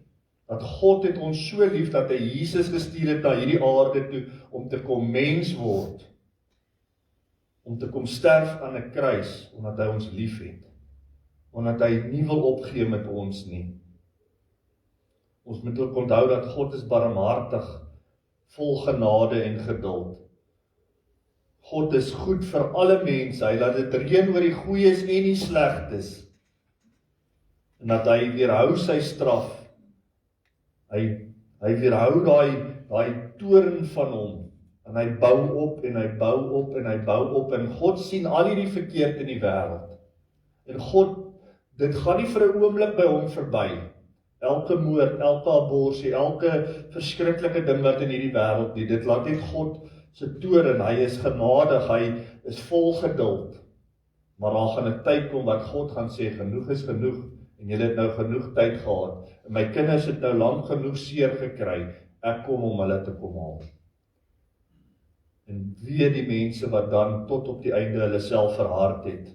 Dat God het ons so lief dat hy Jesus gestuur het na hierdie aarde toe om te kom mens word, om te kom sterf aan 'n kruis, omdat hy ons lief het, omdat hy nie wil opgee met ons nie. Ons moet ook onthou dat God is barmhartig, vol genade en geduld. God is goed vir alle mense, hy laat dit reën oor die goeies en die slegtes, en dat hy weerhou sy straf, hy weerhou daai toorn van hom, en hy bou op, en hy bou op, en hy bou op, en God sien al hierdie verkeerd in die wêreld, en God, dit gaan nie vir 'n oomblik by hom verby, elke moord, elke aborsie, elke verskriklike ding wat in hierdie wêreld nie, dit laat net God se toorn, hy is genadig, hy is vol geduld, maar daar gaan 'n tyd kom wat God gaan sê, genoeg is genoeg, en julle het nou genoeg tyd gehad, en my kinders het nou lank genoeg seer gekry, ek kom om hulle te kom haal. En wie die mense wat dan tot op die einde hulle self verhard het.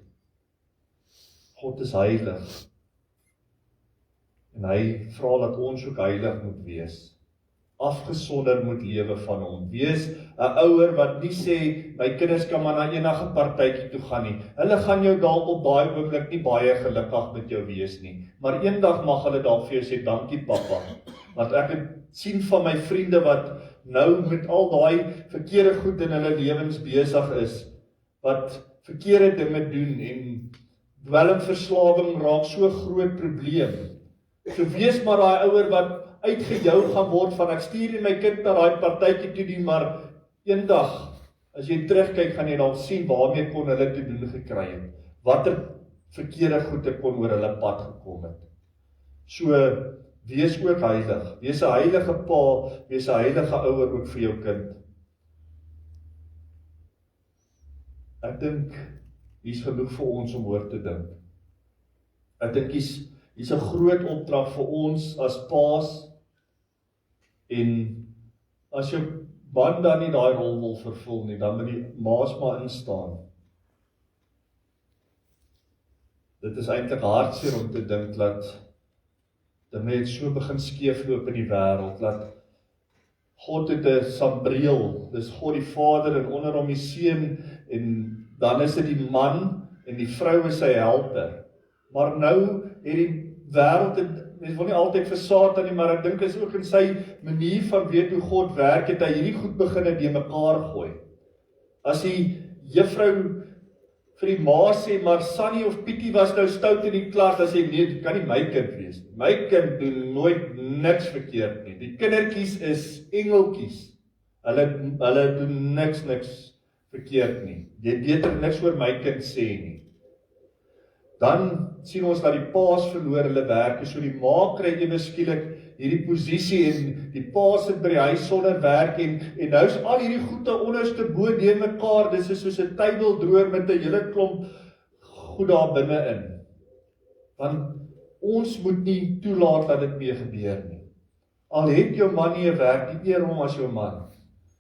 God is heilig, en hy vra dat ons ook heilig moet wees, afgesonder moet lewe van hom, wees 'n ouer wat nie sê, my kinders kan maar na enige partytjie toe gaan nie, hulle gaan jou dalk op daai oomblik nie baie gelukkig met jou wees nie, maar eendag mag hulle dalk vir jou sê, dankie pappa, want ek het sien van my vriende wat nou met al daai verkeerde goed in hulle lewens besig is, wat verkeerde dinge doen, en dwelmverslawing raak so groot probleem, so wees maar daai ouer wat uitgejou gaan word van, ek stuur nie my kind na daai partytjie toe nie, maar eendag, as jy terugkyk, gaan jy dan sien waarmee kon hulle te doen gekry het, watter verkeerde goede kon oor hulle pad gekom het. So, wees ook heilig, wees 'n heilige pa, wees 'n heilige ouer ook vir jou kind. Ek dink, hier's genoeg vir ons om oor te dink. Ek dink hier's 'n groot opdrag vir ons as paas, en as jou man dan nie daai rol wil vervul nie, dan moet die maas maar instaan. Dit is eintlik hartseer om te dink dat dinge het so begin skeefloop in die wêreld, dat God het 'n sambreel, dis God die Vader en onder hom die Seun, en dan is dit die man en die vrou is sy helper. Maar nou het die wêreld, mens wil nie altyd vir Satan nie, maar ek dink is ook in sy manier van weet hoe God werk, het hy hierdie goed begin die mekaar gooi. As die juffrou vir die ma sê, maar Sunny of Pietie was nou stout in die klas, dan sê nee, dit kan nie my kind wees nie. My kind doen nooit niks verkeerd nie. Die kindertjies is engeltjies. Hulle doen niks verkeerd nie. Jy beter niks oor my kind sê nie. Dan sien ons dat die paas verloor hulle werke, so die ma kry ewe skielik hierdie posisie en die pa sit by die huis sonder werk en nou is al hierdie goede onderste bo deur mekaar, dis is soos 'n tydeldroër met 'n hele klomp goed daar binne in. Want ons moet nie toelaat dat dit mee gebeur nie. Al het jou man nie 'n werk, die eer hom as jou man.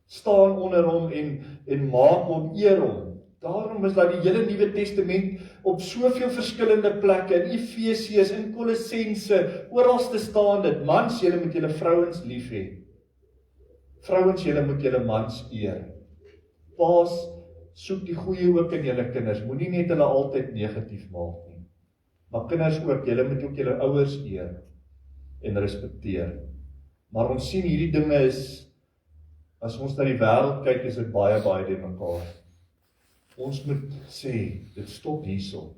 Staan onder hom en maak hom, eer hom. Daarom is dat die hele Nuwe Testament op soveel verskillende plekke, in Efesiërs, in Kolossense, oralste staan dit, mans, julle moet julle vrouens lief hê. Vrouens, julle moet julle mans eer. Paas, soek die goeie ook in julle kinders, moenie net hulle altyd negatief maak nie. Maar kinders ook, julle moet ook julle ouers eer en respekteer. Maar ons sien hierdie dinge is, as ons na die wêreld kyk, is dit baie die mekaar. Ons moet sê, dit stop hierso.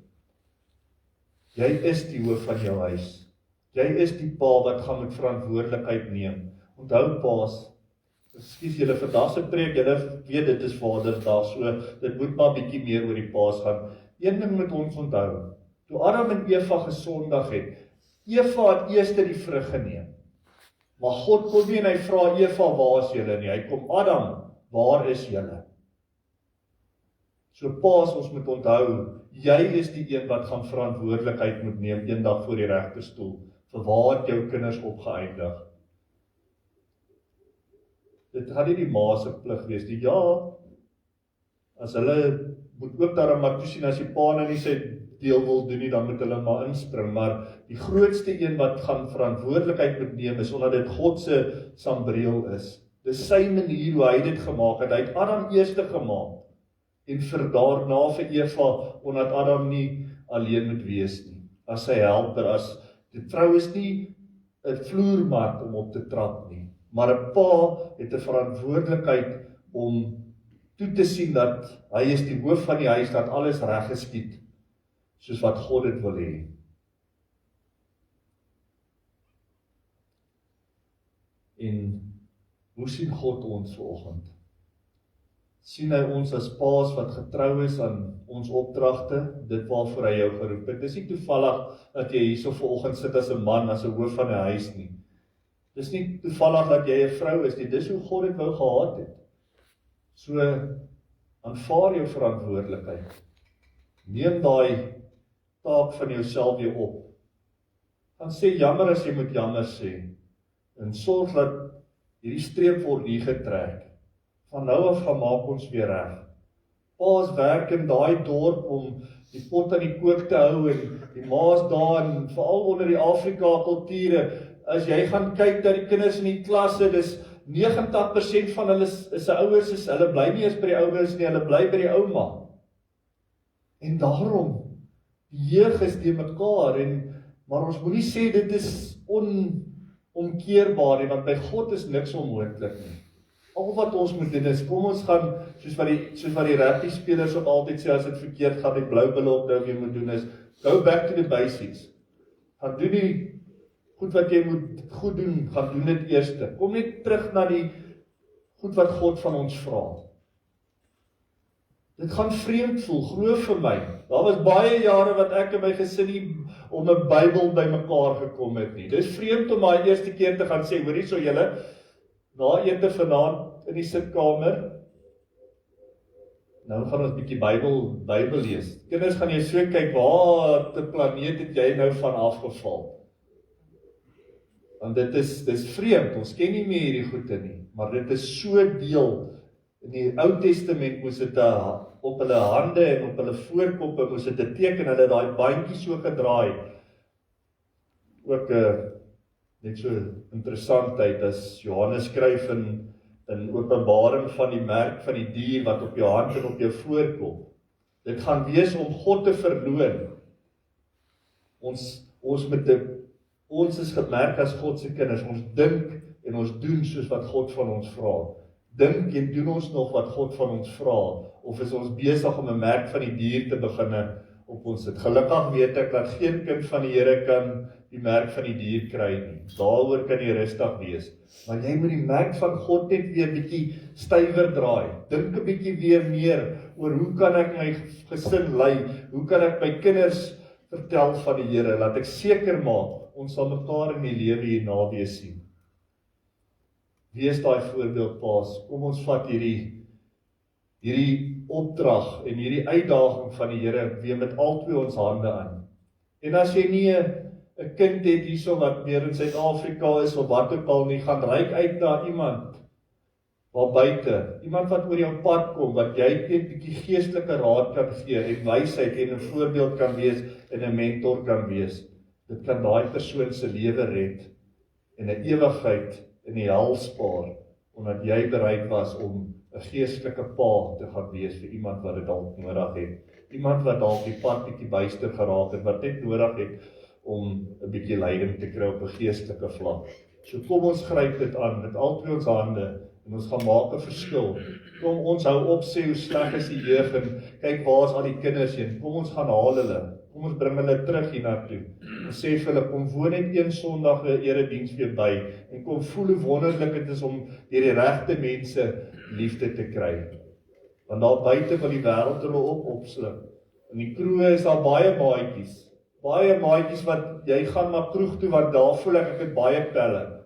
Jy is die hoof van jou huis. Jy is die pa wat gaan met verantwoordelikheid neem. Onthou paas, ekskuus julle vandag se preek, julle weet dit is Vadersdag, so dit moet maar bietjie meer oor die paas gaan. Een ding moet ons onthou, toe Adam en Eva gesondig het, Eva het eers die vrug geneem. Maar God kom nie en hy vra Eva, waar is julle nie? Hy kom, Adam, waar is julle? So paas, ons moet onthou, jy is die een wat gaan verantwoordelikheid moet neem eendag voor die regterstoel, vir waar het jou kinders opgeëindig. Dit gaan nie die ma se plig wees, die ja, as hulle moet ook daarom maar toesien, as die pa nou nie sy deel wil doen nie, dan moet hulle maar inspring, maar die grootste een wat gaan verantwoordelikheid moet neem, is omdat dit God se sambreel is. Dis sy manier hoe hy dit gemaak het, hy het Adam eerste gemaak, en vir daarna vir Eva, omdat Adam nie alleen moet wees nie, as sy helper, as die vrou is nie 'n vloermat om op te trap nie, maar 'n pa het 'n verantwoordelikheid om toe te sien dat hy is die hoof van die huis, dat alles reg geskied, soos wat God dit wil hê. En hoe sien God ons vanoggend? Sien hy ons as paas wat getrou is aan ons opdragte, dit waarvoor hy jou geroep het? Dis nie toevallig dat jy hierso vanoggend sit as 'n man, as 'n hoof van 'n huis nie. Dis nie toevallig dat jy 'n vrou is nie, dis hoe God dit wou gehad het. So, aanvaar jou verantwoordelikheid. Neem daai taak van jouself weer op. Dan sê jammer as jy moet jammer sê. En sorg dat hierdie streep word hier getrek. Van nou af gaan maak ons weer reg. Pa's werk in daai dorp om die pot aan die kook te hou en die ma's daar en veral onder die Afrika kulture. As jy gaan kyk na die kinders in die klasse, dis 90% van hulle se ouers hulle bly nie eens by die ouers nie, hulle bly by die ouma. En daarom, die jeug is die mekaar maar ons moenie sê dit is onomkeerbaar nie, want by God is niks onmoontlik nie. Al wat ons moet doen is, kom ons gaan, soos wat die rugby spelers ook altyd sê, as dit verkeerd gaan, die blou bille op nou weer moet doen is, go back to the basics. Gaan doen die goed wat jy moet goed doen, gaan doen dit eerste. Kom net terug na die goed wat God van ons vra. Dit gaan vreemd voel, glo vir my. Daar was baie jare wat ek en my gesin nie om 'n Bybel by mekaar gekom het nie. Dis vreemd om daai eerste keer te gaan sê, hoor hierso julle, na ete vanaand in die sitkamer, nou gaan ons bietjie Bybel lees. Kinders gaan jy so kyk, waar te planeet het jy nou van afgeval? Want dis vreemd, ons ken nie meer hierdie goede nie, maar dit is so deel. In die Ou Testament moes dit op hulle hande en op hulle voorkoppe moes dit 'n teken, hulle daai bandjie so gedraai. Ook net so interessantheid as Johannes skryf in Openbaring van die merk van die dier wat op jou hand en op jou voorkop. Dit gaan wees om God te verloon. Ons is gemerk as God se kinders, ons dink en ons doen soos wat God van ons vra. Dink en doen ons nog wat God van ons vra, of is ons besig om 'n merk van die dier te begin op ons sit? Gelukkig weet ek dat geen kind van die Here kan die merk van die dier kry nie. Daaroor kan jy rustig wees. Maar jy moet die merk van God net weer bietjie stywer draai. Dink 'n bietjie weer meer oor hoe kan ek my gesin lei? Hoe kan ek my kinders vertel van die Here? Laat ek seker maak ons sal mekaar in die lewe hierna weer sien. Wees daai voorbeeld, paas. Kom ons vat hierdie opdrag en hierdie uitdaging van die Here weer met albei ons hande aan. En as jy nie 'n kind het hierso wat meer in Suid-Afrika is of wat ook al nie, gaan reik uit na iemand waar buite, iemand wat oor jou pad kom, wat jy net 'n bietjie geestelike raad kan gee en wysheid en 'n voorbeeld kan wees en 'n mentor kan wees. Dit kan daai persoon se lewe red en 'n ewigheid in die hel spaar, omdat jy bereid was om 'n geestelike pa te gaan wees vir iemand wat dit dalk nodig het. Iemand wat dalk die pad bietjie byster geraak het, wat net nodig het om 'n bietjie leiding te kry op 'n geestelike vlak. So kom ons gryp dit aan met albei ons hande en ons gaan maak 'n verskil. Kom ons hou op sê hoe sleg is die jeug en kyk waar is al die kinders heen. Kom ons gaan haal hulle. Kom ons bring hulle terug hiernatoe. Ons sê vir hulle, kom woon net een Sondag 'n erediens weer by en kom voel hoe wonderlik dit is om deur die regte mense liefde te kry. Want daar buite wil die wêreld hulle opsluk. In die kroeg is daar baie maatjies wat jy gaan na kroeg toe want daar voel ek het baie pelle.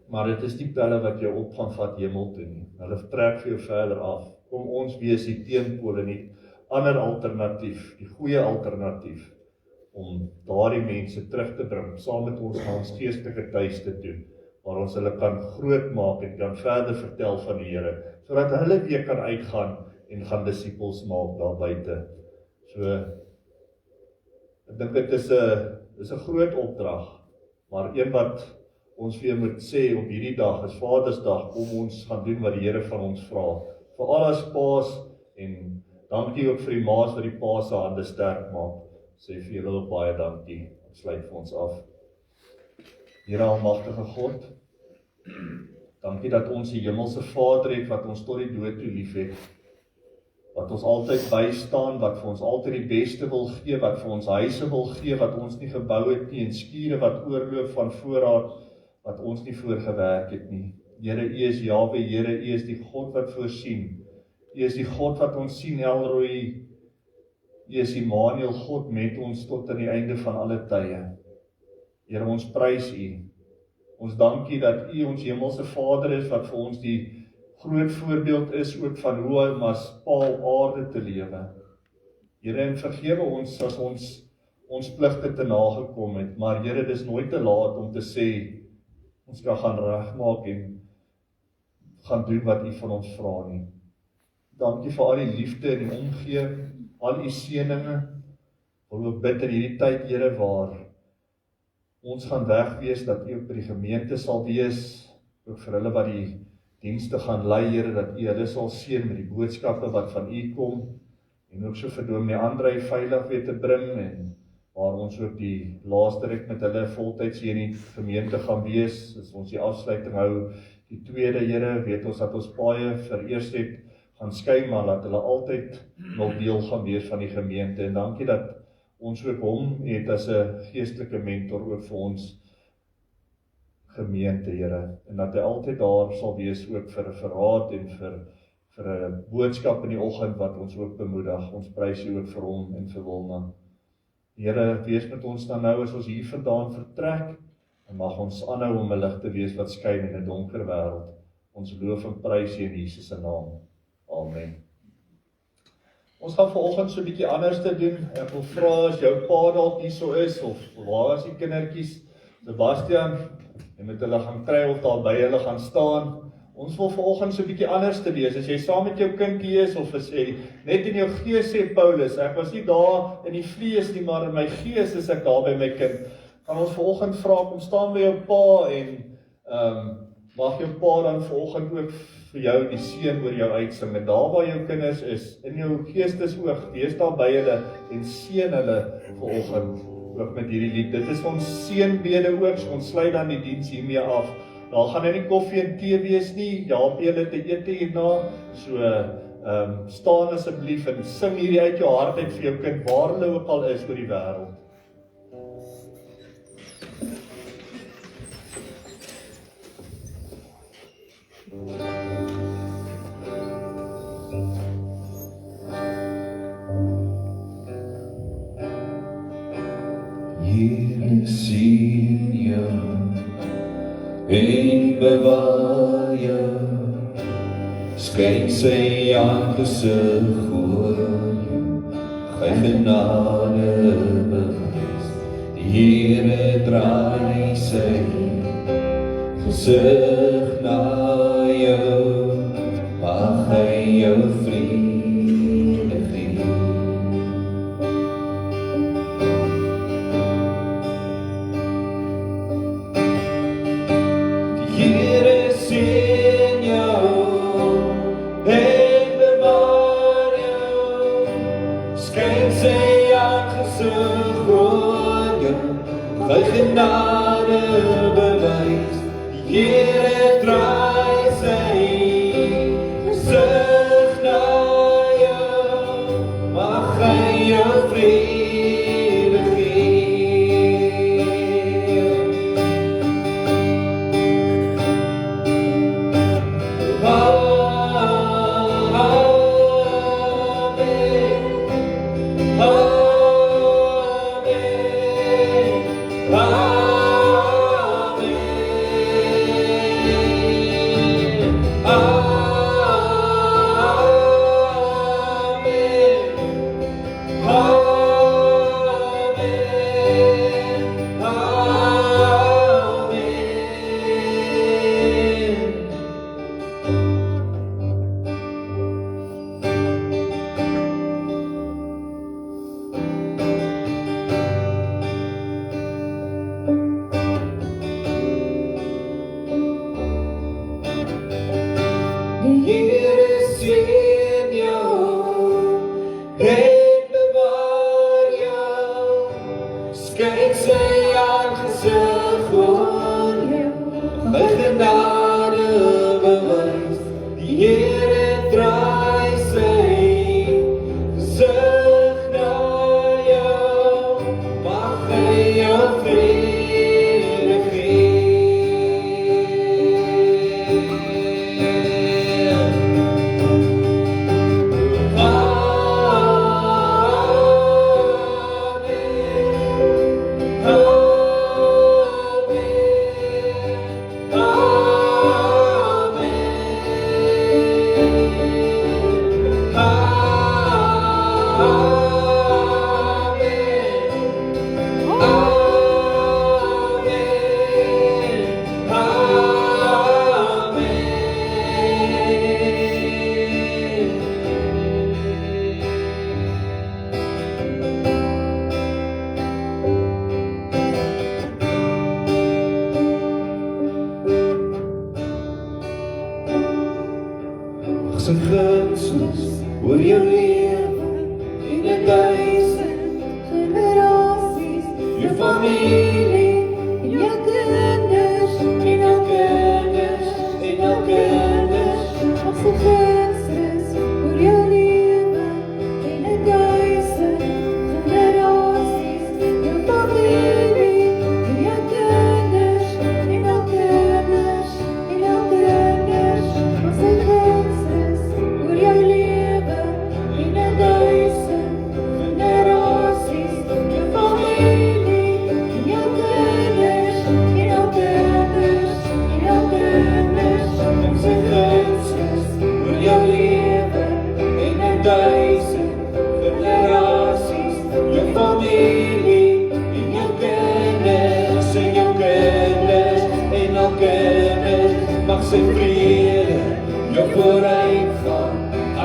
Maar dit is die pelle wat jou op gaan vat hemel toe nie. Hulle trek vir jou verder af. Kom ons wees die teenpole nie. Ander alternatief, die goeie alternatief, om daardie mense terug te bring, saam met ons na ons geestelike tuiste toe, waar ons hulle kan grootmaak en kan verder vertel van die Here, sodat hulle weer kan uitgaan en gaan disippels maak daar buite. So, ek dink dit is 'n groot opdrag, maar een wat ons weer moet sê op hierdie dag, is Vadersdag, kom ons gaan doen wat die Here van ons vra. Veral as paas en dankie ook vir die ma's wat die pa se hande sterk maak. Sê vir julle ook baie dankie. Ons sluit vir ons af. Here almagtige God, Dankie dat ons die hemelse Vader het, wat ons tot die dood toe lief het, wat ons altyd bystaan, wat vir ons altyd die beste wil gee, wat vir ons huise wil gee, wat ons nie gebou het nie, en skure wat oorloop van voorraad, wat ons nie voorgewerk het nie. Here, U is Jahwe, Here, U is die God wat voorsien. U is die God wat ons sien, Elroy. U is Immanuel, God met ons tot aan die einde van alle tye. Here, ons prys U. Ons dank U dat U ons hemelse Vader is, wat vir ons die groot voorbeeld is ook van hoe om as paal aarde te lewe. Here, en vergewe ons as ons pligte te nagekom het, maar Here, dis nooit te laat om te sê, ons kan gaan regmaak en gaan doen wat U van ons vra nie. Dankie vir al die liefde en die omgee, al U seëninge. Wil ook bid in hierdie tyd, Here, waar ons gaan weg wees, dat U ook by die gemeente sal wees, ook vir hulle wat die dienste gaan lei, Here, dat U hulle sal seën met die boodskappe wat van U kom, en ook so vir Dominee Andrei veilig weer te bring, en waar ons ook die laaste ruk met hulle voltyds hier in die gemeente gaan wees, as ons die afsluiting hou, die tweede, Here, weet ons dat ons baie vereers het, gaan skei, maar dat hulle altyd nog deel gaan wees van die gemeente, en dankie dat ons ook hom het as 'n geestelike mentor ook vir ons gemeente, Here, en dat hy altyd daar sal wees ook vir 'n verraad en vir 'n boodskap in die oggend wat ons ook bemoedig. Ons prys U ook vir hom en vir Wilma. Here, wees met ons dan nou as ons hier vandaan vertrek, en mag ons aanhou om 'n lig te wees wat skyn in 'n donker wêreld. Ons loof en prys U in Jesus se naam. Amen. Ons gaan vanoggend so 'n bietjie anders te doen. Ek wil vra as jou pa dalk hierso is, of waar is die kindertjies? Sebastian, jy moet hulle gaan kry of daar by hulle gaan staan. Ons wil vanoggend so 'n bietjie anders te wees. As jy saam met jou kindjie is, of as jy net in jou gees sê, Paulus, ek was nie daar in die vlees nie, maar in my gees is ek daar by my kind. Gaan ons vanoggend vra, kom staan by jou pa, en mag jou pa dan vanoggend ook vir jou die seën oor jou uitsing. En daar waar jou kinders is, in jou geestesoog, wees daar by hulle en seën hulle vanoggend ook met hierdie lied. Dit is ons seënbede ook, so ons sluit dan die diens hiermee af. Daar gaan nie koffie en tee wees nie, help julle te eet hierna, so staan asseblief en sing hierdie uit jou hart uit vir jou kind, waar hulle ook al is oor die wêreld. Here sien jou en bewaar jou, skyn sy aangesig oor jou, hy genade bewys. Die Here draai sy gesig na jou, mag hy jou vrede gee. Hy genade bewys, die Here draai sy gesig na jou, mag hy jou vrede gee. Amen. getuienis oor jou lewe en 1000 generasies, jou familie en jou kinders en jou kinders en jou kinders. Mag sy gunstes oor jou lewe en 1000 generasies, jou familie en jou kinders en jou kinders en jou kinders. Mag sy gunstes oor jou lewe en 1000 generasies, jou familie en jou kinders en jou kinders en jou kinders. Mag sy gunstes oor jou lewe en 1000 generasies, jou familie en jou kinders en jou kinders en jou kinders. Mag sy vrede jou vooruitgaan,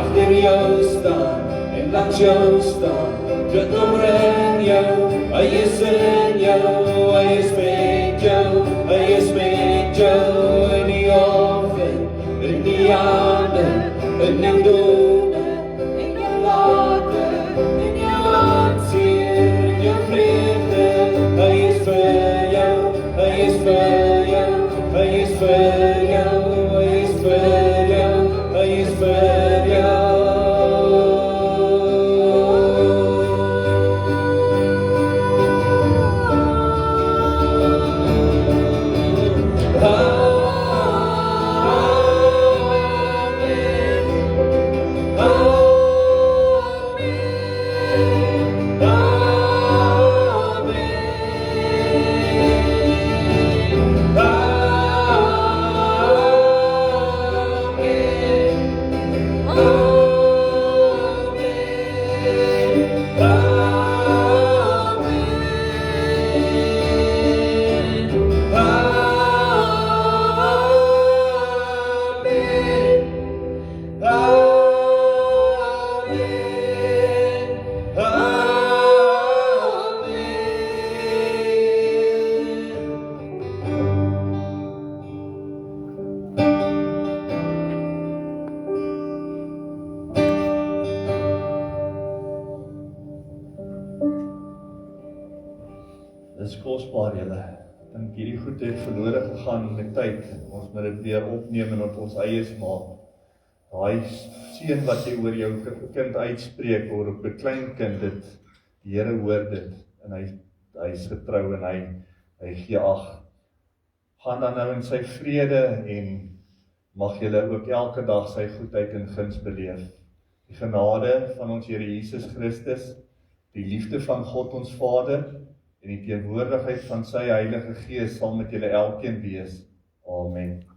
agter jou staan en langs jou staan. Dit omring jou, hy is in jou, hy is met jou, hy is met jou in die oggend, in die aande, in jou dode, in jou water, in jou hartseer, in jou vreugde. Hy is vir jou, hy is vir jou, hy is vir jou, hy is vir jou, hy is vir jou. Dis kosbaar julle. Ek dink hierdie goed het verlore gegaan met tyd. Ons moet dit weer opneem en op ons eies maak. Daai seën wat jy oor jou kind uitspreek, oor op 'n klein kind, die Here hoor dit en hy is getrou en hy gee ag. Gaan dan nou in sy vrede en mag julle ook elke dag sy goedheid en guns beleef. Die genade van ons Here Jesus Christus, die liefde van God ons Vader en die teenwoordigheid van sy Heilige Gees sal met julle elkeen wees. Amen.